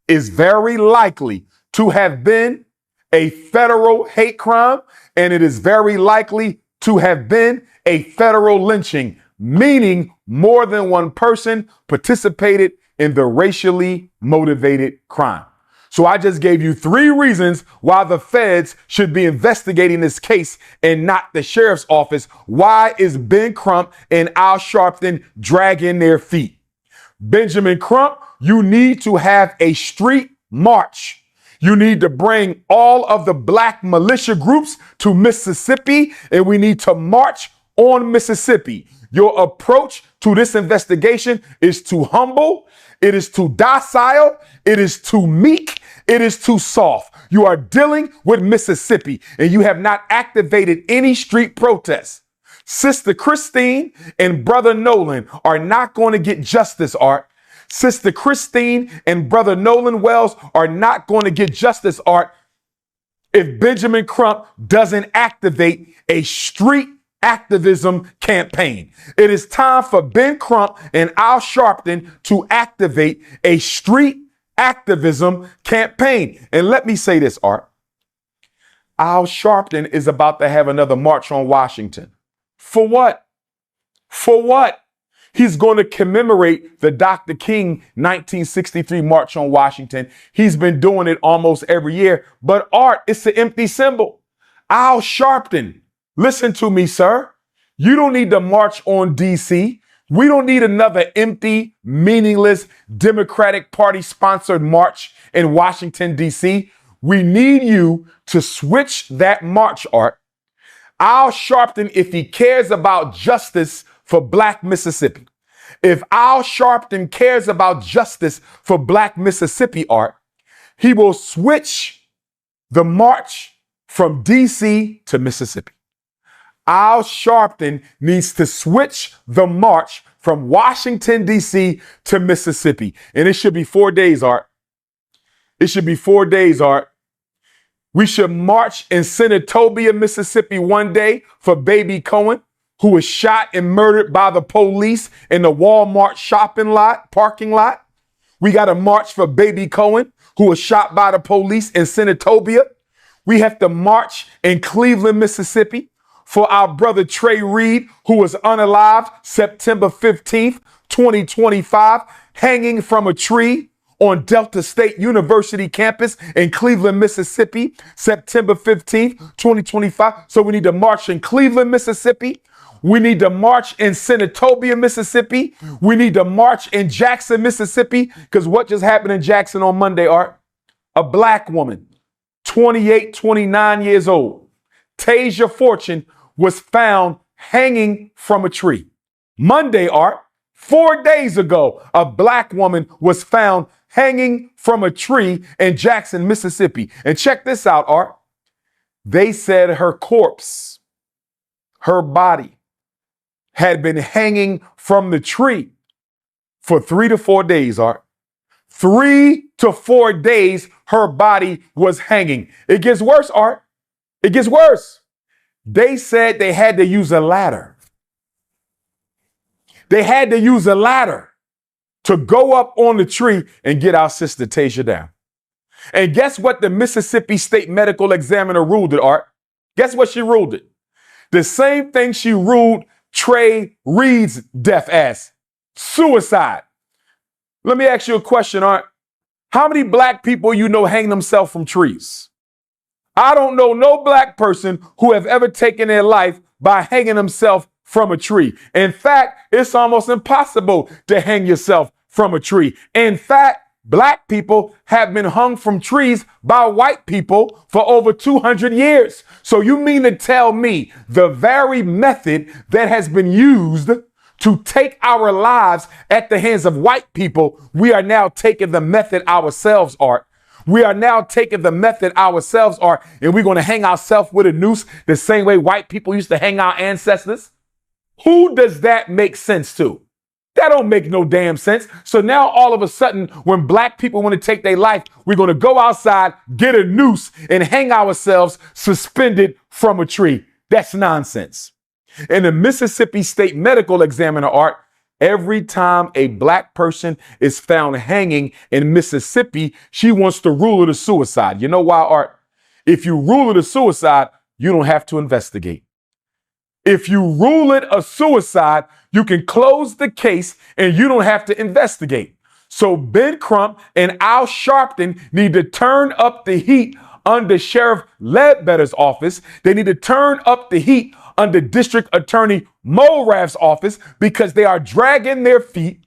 B: is very likely to have been a federal hate crime, and it is very likely to have been a federal lynching, meaning more than one person participated in the racially motivated crime. So I just gave you three reasons why the feds should be investigating this case and not the sheriff's office. Why is Ben Crump and Al Sharpton dragging their feet? Benjamin Crump, you need to have a street march. You need to bring all of the black militia groups to Mississippi, and we need to march on Mississippi. Your approach to this investigation is too humble. It is too docile. It is too meek. It is too soft. You are dealing with Mississippi, and you have not activated any street protests. Sister Christine and Brother Nolan are not going to get justice, Art. Sister Christine and Brother Nolan Wells are not going to get justice, Art, if Benjamin Crump doesn't activate a street activism campaign. It is time for Ben Crump and Al Sharpton to activate a street activism campaign. And let me say this, Art. Al Sharpton is about to have another march on Washington. For what? For what? He's going to commemorate the Dr. King 1963 March on Washington. He's been doing it almost every year. But Art, it's an empty symbol. Al Sharpton, listen to me, sir. You don't need to march on D.C. We don't need another empty, meaningless Democratic Party-sponsored march in Washington, D.C. We need you to switch that march, Art. Al Sharpton, if he cares about justice for Black Mississippi, if Al Sharpton cares about justice for Black Mississippi, Art, he will switch the march from D.C. to Mississippi. Al Sharpton needs to switch the march from Washington, D.C. to Mississippi. And it should be 4 days, Art. It should be 4 days, Art. We should march in Senatobia, Mississippi one day for Baby Cohen, who was shot and murdered by the police in the Walmart parking lot. We got to march for Baby Cohen, who was shot by the police in Senatobia. We have to march in Cleveland, Mississippi for our brother Trey Reed, who was unalived September 15th, 2025, hanging from a tree on Delta State University campus in Cleveland, Mississippi, September 15th, 2025. So we need to march in Cleveland, Mississippi. We need to march in Senatobia, Mississippi. We need to march in Jackson, Mississippi, because what just happened in Jackson on Monday, Art? A Black woman, 28, 29 years old, Tasia Fortune, was found hanging from a tree. Monday, Art, 4 days ago, a Black woman was found hanging from a tree in Jackson, Mississippi. And check this out, Art. They said her corpse, her body, had been hanging from the tree for 3 to 4 days, Art. 3 to 4 days, her body was hanging. It gets worse, Art. It gets worse. They said they had to use a ladder. They had to use a ladder to go up on the tree and get our sister Tasia down. And guess what the Mississippi State Medical Examiner ruled it, Art? Guess what she ruled it? The same thing she ruled Trey Reed's death as suicide. Let me ask you a question, Art. How many black people you know hang themselves from trees? I don't know no black person who have ever taken their life by hanging themselves from a tree. In fact, it's almost impossible to hang yourself from a tree. In fact, black people have been hung from trees by white people for over 200 years. So you mean to tell me the very method that has been used to take our lives at the hands of white people, we are now taking the method ourselves, Art. We are now taking the method ourselves, Art, and we're going to hang ourselves with a noose the same way white people used to hang our ancestors. Who does that make sense to? That don't make no damn sense. So now all of a sudden, when black people want to take their life, we're going to go outside, get a noose, and hang ourselves suspended from a tree. That's nonsense. In the Mississippi State Medical Examiner, Art, every time a black person is found hanging in Mississippi, she wants to rule it a suicide. You know why, Art? If you rule it a suicide, you don't have to investigate. If you rule it a suicide, you can close the case and you don't have to investigate. So Ben Crump and Al Sharpton need to turn up the heat under Sheriff Ledbetter's office. They need to turn up the heat under District Attorney Mulrath's office because they are dragging their feet.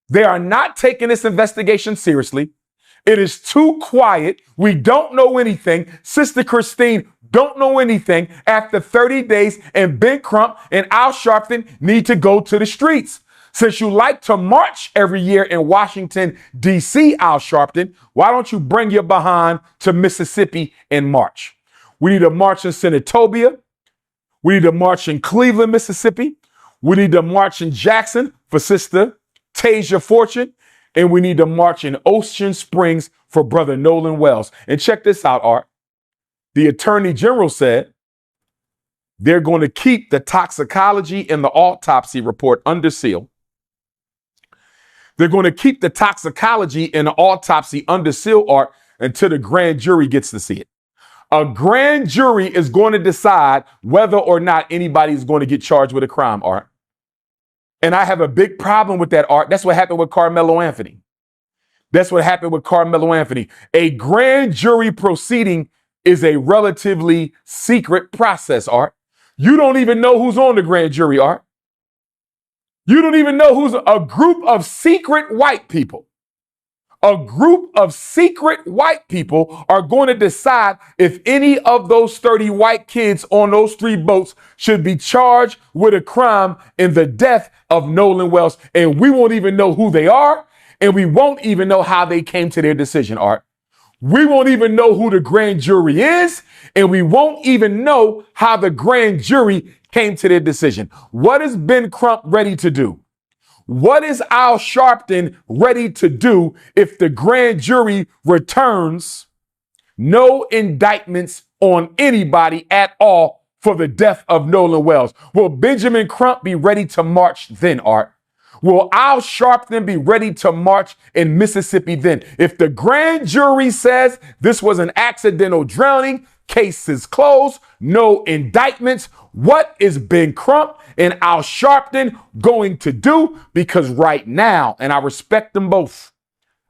B: They are not taking this investigation seriously. It is too quiet. We don't know anything. Sister Christine don't know anything after 30 days, and Ben Crump and Al Sharpton need to go to the streets. Since you like to march every year in Washington, D.C., Al Sharpton, why don't you bring your behind to Mississippi and march? We need to march in Senatobia. We need to march in Cleveland, Mississippi. We need to march in Jackson for Sister Tasia Fortune. And we need to march in Ocean Springs for Brother Nolan Wells. And check this out, Art. The Attorney General said they're going to keep the toxicology and the autopsy report under seal. They're going to keep the toxicology and the autopsy under seal, Art, until the grand jury gets to see it. A grand jury is going to decide whether or not anybody is going to get charged with a crime, Art. And I have a big problem with that, Art. That's what happened with Carmelo Anthony. That's what happened with Carmelo Anthony. A grand jury proceeding is a relatively secret process, Art. You don't even know who's on the grand jury, Art. You don't even know who's a group of secret white people. A group of secret white people are going to decide if any of those 30 white kids on those 3 boats should be charged with a crime in the death of Nolan Wells. And we won't even know who they are. And we won't even know how they came to their decision, Art. We won't even know who the grand jury is. And we won't even know how the grand jury came to their decision. What is Ben Crump ready to do? What is Al Sharpton ready to do if the grand jury returns no indictments on anybody at all for the death of Nolan Wells? Will Benjamin Crump be ready to march then, Art? Will Al Sharpton be ready to march in Mississippi then? If the grand jury says this was an accidental drowning, case is closed, no indictments, what is Ben Crump and Al Sharpton going to do? Because right now, and I respect them both,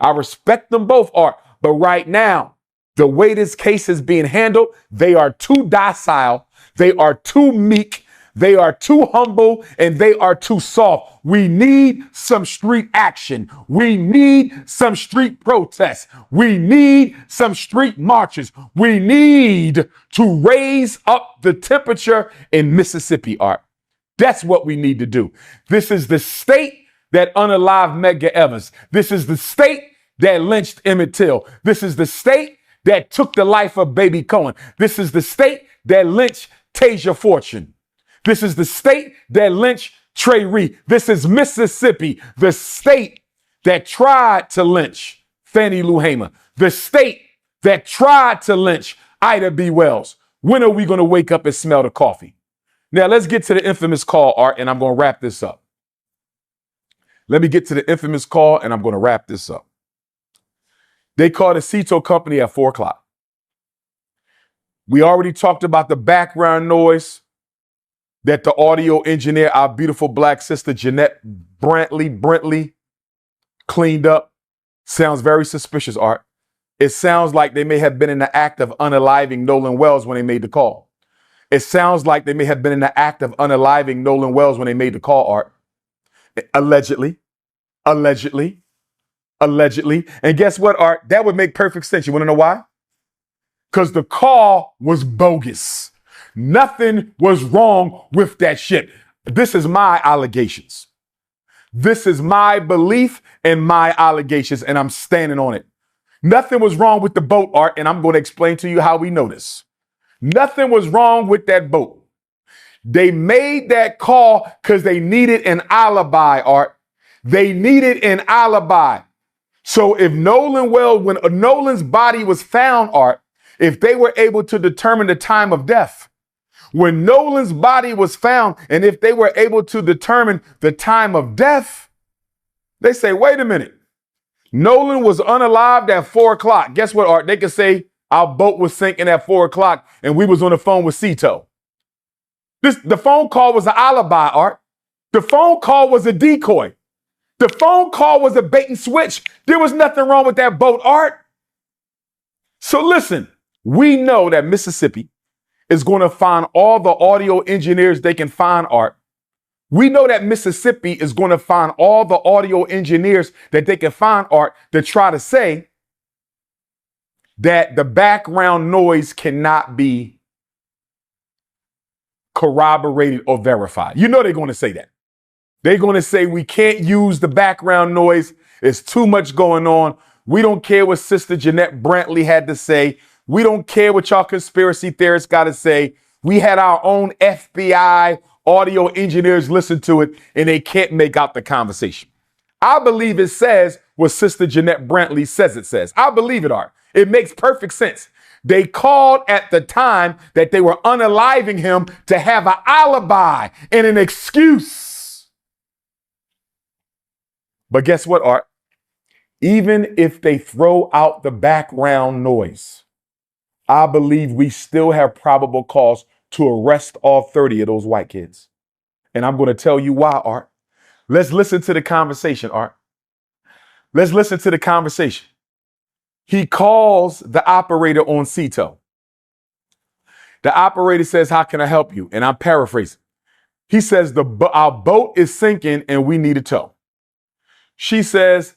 B: Art, but right now, the way this case is being handled, they are too docile, they are too meek, they are too humble, and they are too soft. We need some street action. We need some street protests. We need some street marches. We need to raise up the temperature in Mississippi, Art. That's what we need to do. This is the state that unalived Medgar Evers. This is the state that lynched Emmett Till. This is the state that took the life of Baby Cohen. This is the state that lynched Tasia Fortune. This is the state that lynched Trey Reed. This is Mississippi, the state that tried to lynch Fannie Lou Hamer, the state that tried to lynch Ida B. Wells. When are we going to wake up and smell the coffee? Now, let's get to the infamous call, Art, and I'm going to wrap this up. Let me get to the infamous call, and I'm going to wrap this up. They called the Cito company at 4 o'clock. We already talked about the background noise. that the audio engineer, our beautiful black sister, Jeanette Brentley, cleaned up sounds very suspicious, Art. It sounds like they may have been in the act of unaliving Nolan Wells when they made the call. It sounds like they may have been in the act of unaliving Nolan Wells when they made the call, Art. Allegedly. And guess what, Art? That would make perfect sense. You want to know why? Because the call was bogus. Nothing was wrong with that shit. This is my allegations. This is my belief and my allegations, and I'm standing on it. Nothing was wrong with the boat, Art, and I'm going to explain to you how we know this. Nothing was wrong with that boat. They made that call because they needed an alibi, Art. They needed an alibi. So if Nolan Wells, when Nolan's body was found, Art, if they were able to determine the time of death, when Nolan's body was found, and if they were able to determine the time of death, they say, wait a minute. Nolan was unalived at 4 o'clock. Guess what, Art? They could say our boat was sinking at 4 o'clock and we was on the phone with Cito. The phone call was an alibi, Art. The phone call was a decoy. The phone call was a bait and switch. There was nothing wrong with that boat, Art. So listen, we know that Mississippi is going to find all the audio engineers they can find, Art. We know that Mississippi is going to find all the audio engineers that they can find, Art, to try to say that the background noise cannot be corroborated or verified. You know they're going to say that. They're going to say we can't use the background noise. It's too much going on. We don't care what Sister Jeanette Brantley had to say. We don't care what y'all conspiracy theorists got to say. We had our own FBI audio engineers listen to it, and they can't make out the conversation. I believe it says what Sister Jeanette Brantley says it says. I believe it, Art. It makes perfect sense. They called at the time that they were unaliving him to have an alibi and an excuse. But guess what, Art? Even if they throw out the background noise, I believe we still have probable cause to arrest all 30 of those white kids. And I'm going to tell you why, Art. Let's listen to the conversation, Art. Let's listen to the conversation. He calls the operator on Cito. The operator says, how can I help you? And I'm paraphrasing. He says, our boat is sinking and we need a tow. She says,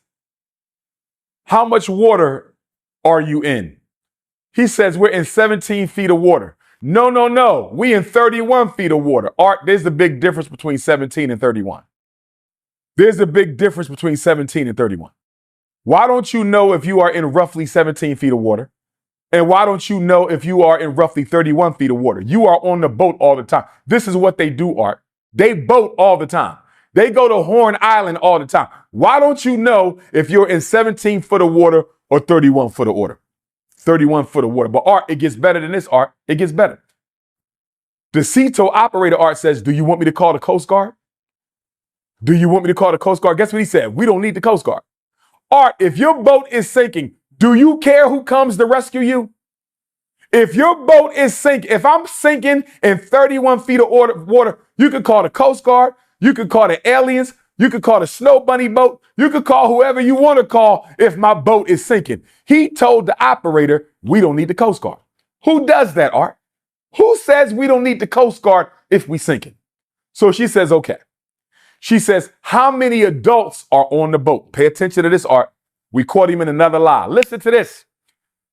B: how much water are you in? He says, we're in 17 feet of water. No. We in 31 feet of water. Art, there's a big difference between 17 and 31. There's a big difference between 17 and 31. Why don't you know if you are in roughly 17 feet of water? And why don't you know if you are in roughly 31 feet of water? You are on the boat all the time. This is what they do, Art. They boat all the time. They go to Horn Island all the time. Why don't you know if you're in 17 foot of water or 31 foot of water? 31 foot of water. But Art, it gets better than this, Art. It gets better. The Cito operator, Art, says, do you want me to call the Coast Guard? Do you want me to call the Coast Guard? Guess what he said? We don't need the Coast Guard. Art, if your boat is sinking, do you care who comes to rescue you? If your boat is sinking, if I'm sinking in 31 feet of water, you could call the Coast Guard, you could call the aliens, you could call the Snow Bunny boat, you could call whoever you want to call if my boat is sinking. He told the operator, we don't need the Coast Guard. Who does that, Art? Who says we don't need the Coast Guard if we sinking? So she says, okay. She says, how many adults are on the boat? Pay attention to this, Art. We caught him in another lie. Listen to this.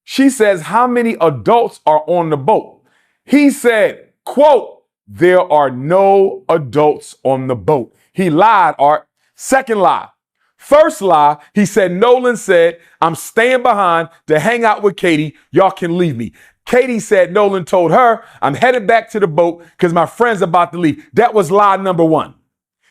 B: She says, how many adults are on the boat? He said, quote, there are no adults on the boat. He lied, Art. Second lie. First lie, he said, Nolan said, I'm staying behind to hang out with Katie. Y'all can leave me. Katie said Nolan told her, I'm headed back to the boat because my friend's about to leave. That was lie number one.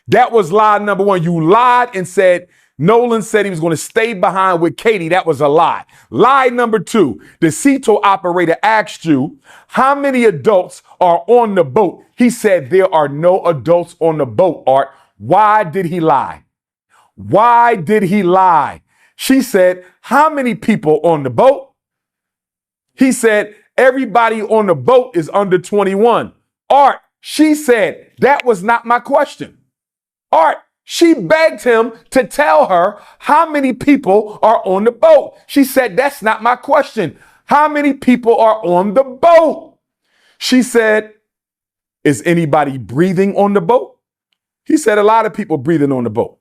B: That was lie number one. You lied and said Nolan said he was going to stay behind with Katie. That was a lie. Lie number two. The Cito operator asked you, how many adults are on the boat? He said there are no adults on the boat, Art. Why did he lie? Why did he lie? She said, how many people on the boat? He said, everybody on the boat is under 21. Art, She said, that was not my question. Art, she begged him to tell her how many people are on the boat. She said, that's not my question. How many people are on the boat? She said, is anybody breathing on the boat? He said, a lot of people breathing on the boat.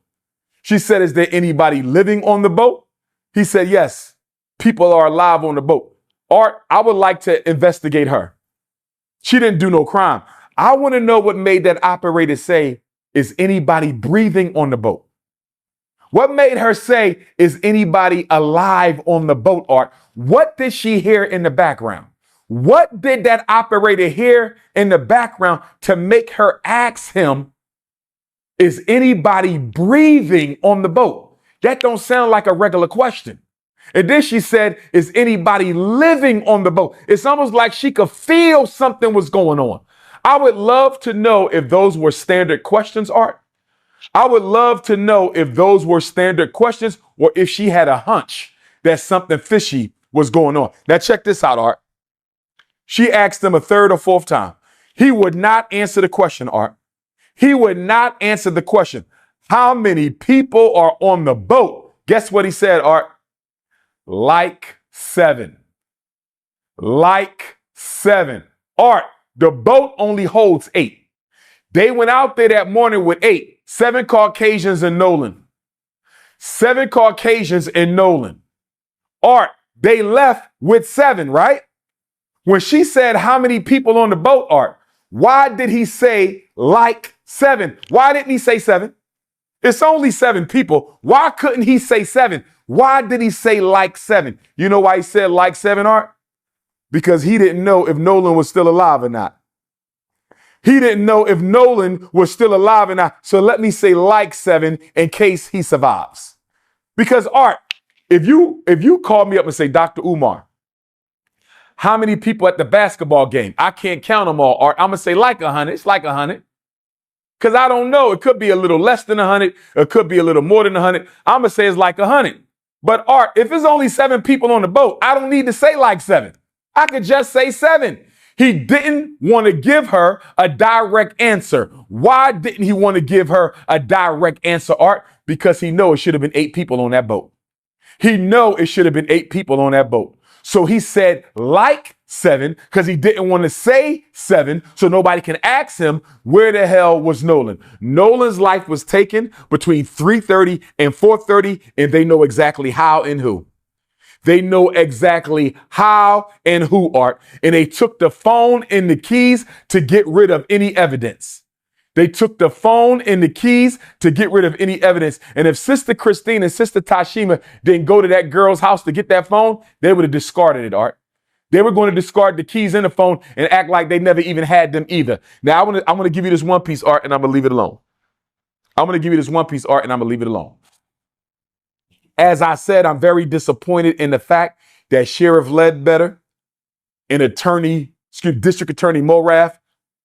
B: She said, is there anybody living on the boat? He said, yes, people are alive on the boat. Art, I would like to investigate her. She didn't do no crime. I want to know what made that operator say, is anybody breathing on the boat? What made her say, is anybody alive on the boat, Art? What did she hear in the background? What did that operator hear in the background to make her ask him, is anybody breathing on the boat? That don't sound like a regular question. And then she said, is anybody living on the boat? It's almost like she could feel something was going on. I would love to know if those were standard questions, Art. I would love to know if those were standard questions or if she had a hunch that something fishy was going on. Now check this out, Art. She asked him a third or fourth time. He would not answer the question, Art. He would not answer the question. How many people are on the boat? Guess what he said, Art? Like 7. Like 7. Art, the boat only holds 8. They went out there that morning with 8. 7 Caucasians and Nolan. 7 Caucasians and Nolan. Art, they left with 7, right? When she said how many people on the boat, Art, why did he say like 7? Why didn't he say 7? It's only 7 people. Why couldn't he say 7? Why did he say like 7? You know why he said like 7, Art? Because he didn't know if Nolan was still alive or not. He didn't know if Nolan was still alive or not. So let me say like 7 in case he survives. Because Art, if you call me up and say, Dr. Umar, how many people at the basketball game? I can't count them all, Art. I'm going to say like 100. It's like 100. Because I don't know. It could be a little less than 100. It could be a little more than 100. I'm going to say it's like 100. But Art, if it's only 7 people on the boat, I don't need to say like 7. I could just say 7. He didn't want to give her a direct answer. Why didn't he want to give her a direct answer, Art? Because he know it should have been 8 people on that boat. He know it should have been 8 people on that boat. So he said like 7 because he didn't want to say 7 so nobody can ask him where the hell was Nolan. Nolan's life was taken between 3:30 and 4:30, and they know exactly how and who. They know exactly how and who, Art. And they took the phone and the keys to get rid of any evidence. They took the phone and the keys to get rid of any evidence. And if Sister Christine and Sister Tashima didn't go to that girl's house to get that phone, they would have discarded it, Art. They were going to discard the keys in the phone and act like they never even had them either. Now, I'm going to give you this one piece, Art, and I'm going to leave it alone. I'm going to give you this one piece, Art, and I'm going to leave it alone. As I said, I'm very disappointed in the fact that Sheriff Ledbetter and District Attorney Morath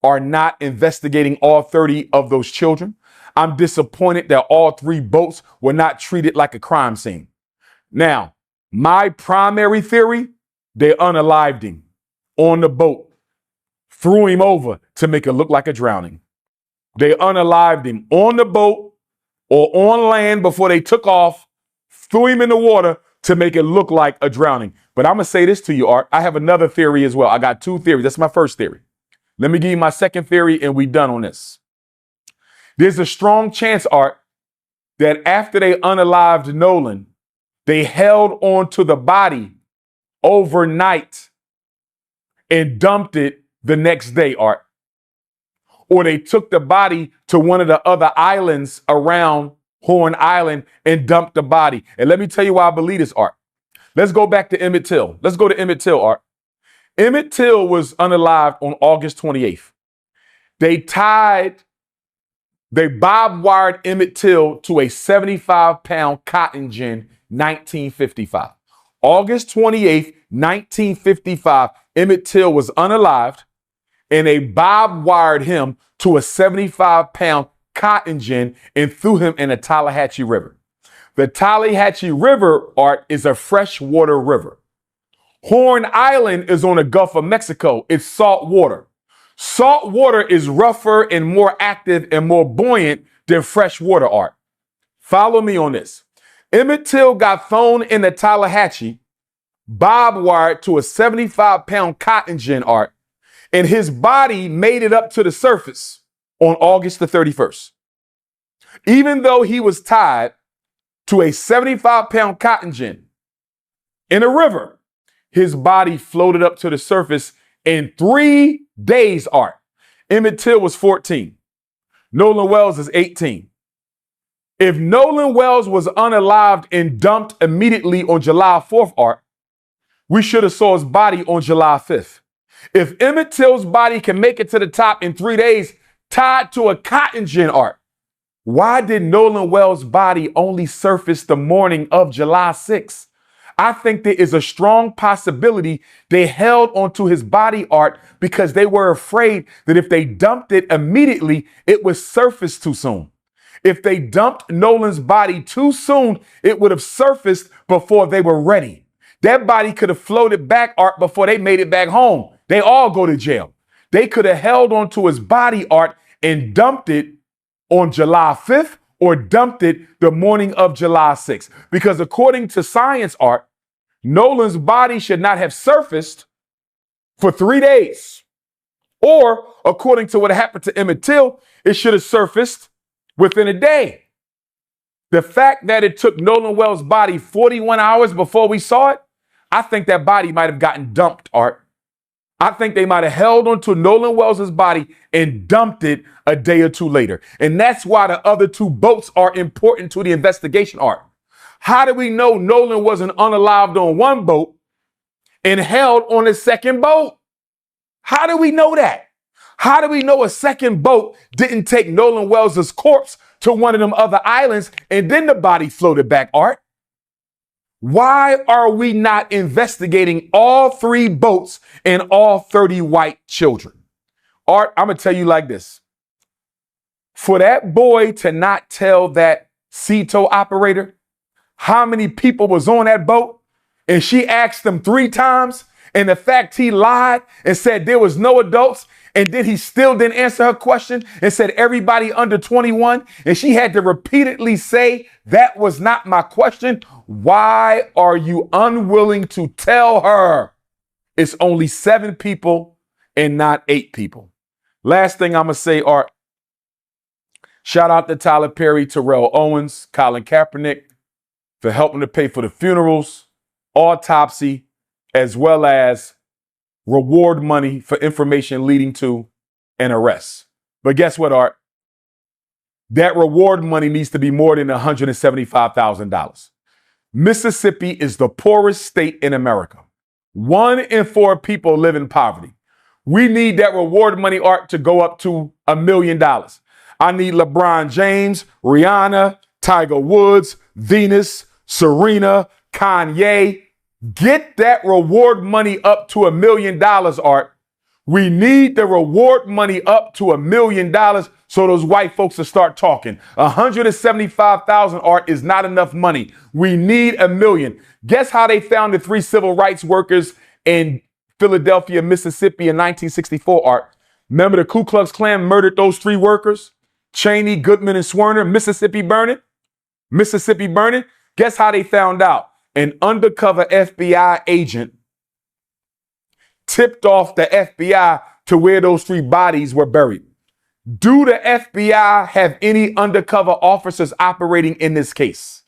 B: are not investigating all 30 of those children. I'm disappointed that all 3 boats were not treated like a crime scene. Now, my primary theory, they unalived him on the boat, threw him over to make it look like a drowning. They unalived him on the boat or on land before they took off, threw him in the water to make it look like a drowning. But I'm going to say this to you, Art. I have another theory as well. I got 2 theories. That's my first theory. Let me give you my second theory and we done on this. There's a strong chance, Art, that after they unalived Nolan, they held on to the body overnight and dumped it the next day, Art. Or they took the body to one of the other islands around Horn Island and dumped the body. And let me tell you why I believe this, Art. Let's go back to Emmett Till. Let's go to Emmett Till, Art. Emmett Till was unalived on August 28th. They bob-wired Emmett Till to a 75-pound cotton gin, 1955. August 28th, 1955, Emmett Till was unalived, and they bob-wired him to a 75-pound cotton gin and threw him in the Tallahatchie River. The Tallahatchie River, Art, is a freshwater river. Horn Island is on the Gulf of Mexico. It's salt water. Salt water is rougher and more active and more buoyant than fresh water, Art. Follow me on this. Emmett Till got thrown in the Tallahatchie, barbed wired to a 75-pound cotton gin, Art, and his body made it up to the surface on August the 31st. Even though he was tied to a 75-pound cotton gin in a river, his body floated up to the surface in 3 days, Art. Emmett Till was 14. Nolan Wells is 18. If Nolan Wells was unalived and dumped immediately on July 4th, Art, we should have saw his body on July 5th. If Emmett Till's body can make it to the top in 3 days, tied to a cotton gin, Art, why did Nolan Wells' body only surface the morning of July 6th? I think there is a strong possibility they held onto his body, Art, because they were afraid that if they dumped it immediately, it would surface too soon. If they dumped Nolan's body too soon, it would have surfaced before they were ready. That body could have floated back, Art, before they made it back home. They all go to jail. They could have held onto his body, Art, and dumped it on July 5th or dumped it the morning of July 6th. Because according to science, Art, Nolan's body should not have surfaced for 3 days. Or, according to what happened to Emmett Till, it should have surfaced within a day. The fact that it took Nolan Wells' body 41 hours before we saw it, I think that body might have gotten dumped, Art. I think they might have held onto Nolan Wells' body and dumped it a day or two later. And that's why the other 2 boats are important to the investigation, Art. How do we know Nolan wasn't unalived on one boat and held on a second boat? How do we know that? How do we know a second boat didn't take Nolan Wells' corpse to one of them other islands and then the body floated back, Art? Why are we not investigating all 3 boats and all 30 white children? Art, I'm going to tell you like this. For that boy to not tell that sea tow operator how many people was on that boat, and she asked him 3 times, and the fact he lied and said there was no adults, and then he still didn't answer her question and said everybody under 21, and she had to repeatedly say that was not my question. Why are you unwilling to tell her it's only 7 people and not 8 people? Last thing I'm going to say, Art, shout out to Tyler Perry, Terrell Owens, Colin Kaepernick for helping to pay for the funerals, autopsy, as well as reward money for information leading to an arrest. But guess what, Art? That reward money needs to be more than $175,000. Mississippi is the poorest state in America. 1 in 4 people live in poverty. We need that reward money, Art, to go up to $1 million. I need LeBron James, Rihanna, Tiger Woods, Venus, Serena, Kanye. Get that reward money up to $1 million, Art. We need the reward money up to $1 million so those white folks will start talking. $175,000, Art, is not enough money. We need $1 million. Guess how they found the 3 civil rights workers in Philadelphia, Mississippi in 1964, Art? Remember the Ku Klux Klan murdered those 3 workers? Cheney, Goodman, and Swerner, Mississippi burning? Mississippi burning? Guess how they found out? An undercover FBI agent tipped off the FBI to where those 3 bodies were buried. Do the FBI have any undercover officers operating in this case?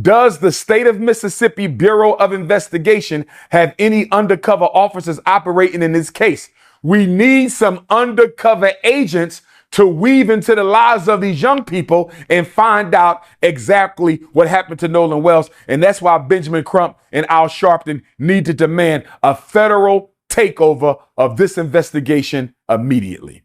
B: Does the state of Mississippi Bureau of Investigation have any undercover officers operating in this case? We need some undercover agents to weave into the lives of these young people and find out exactly what happened to Nolan Wells. And that's why Benjamin Crump and Al Sharpton need to demand a federal takeover of this investigation immediately.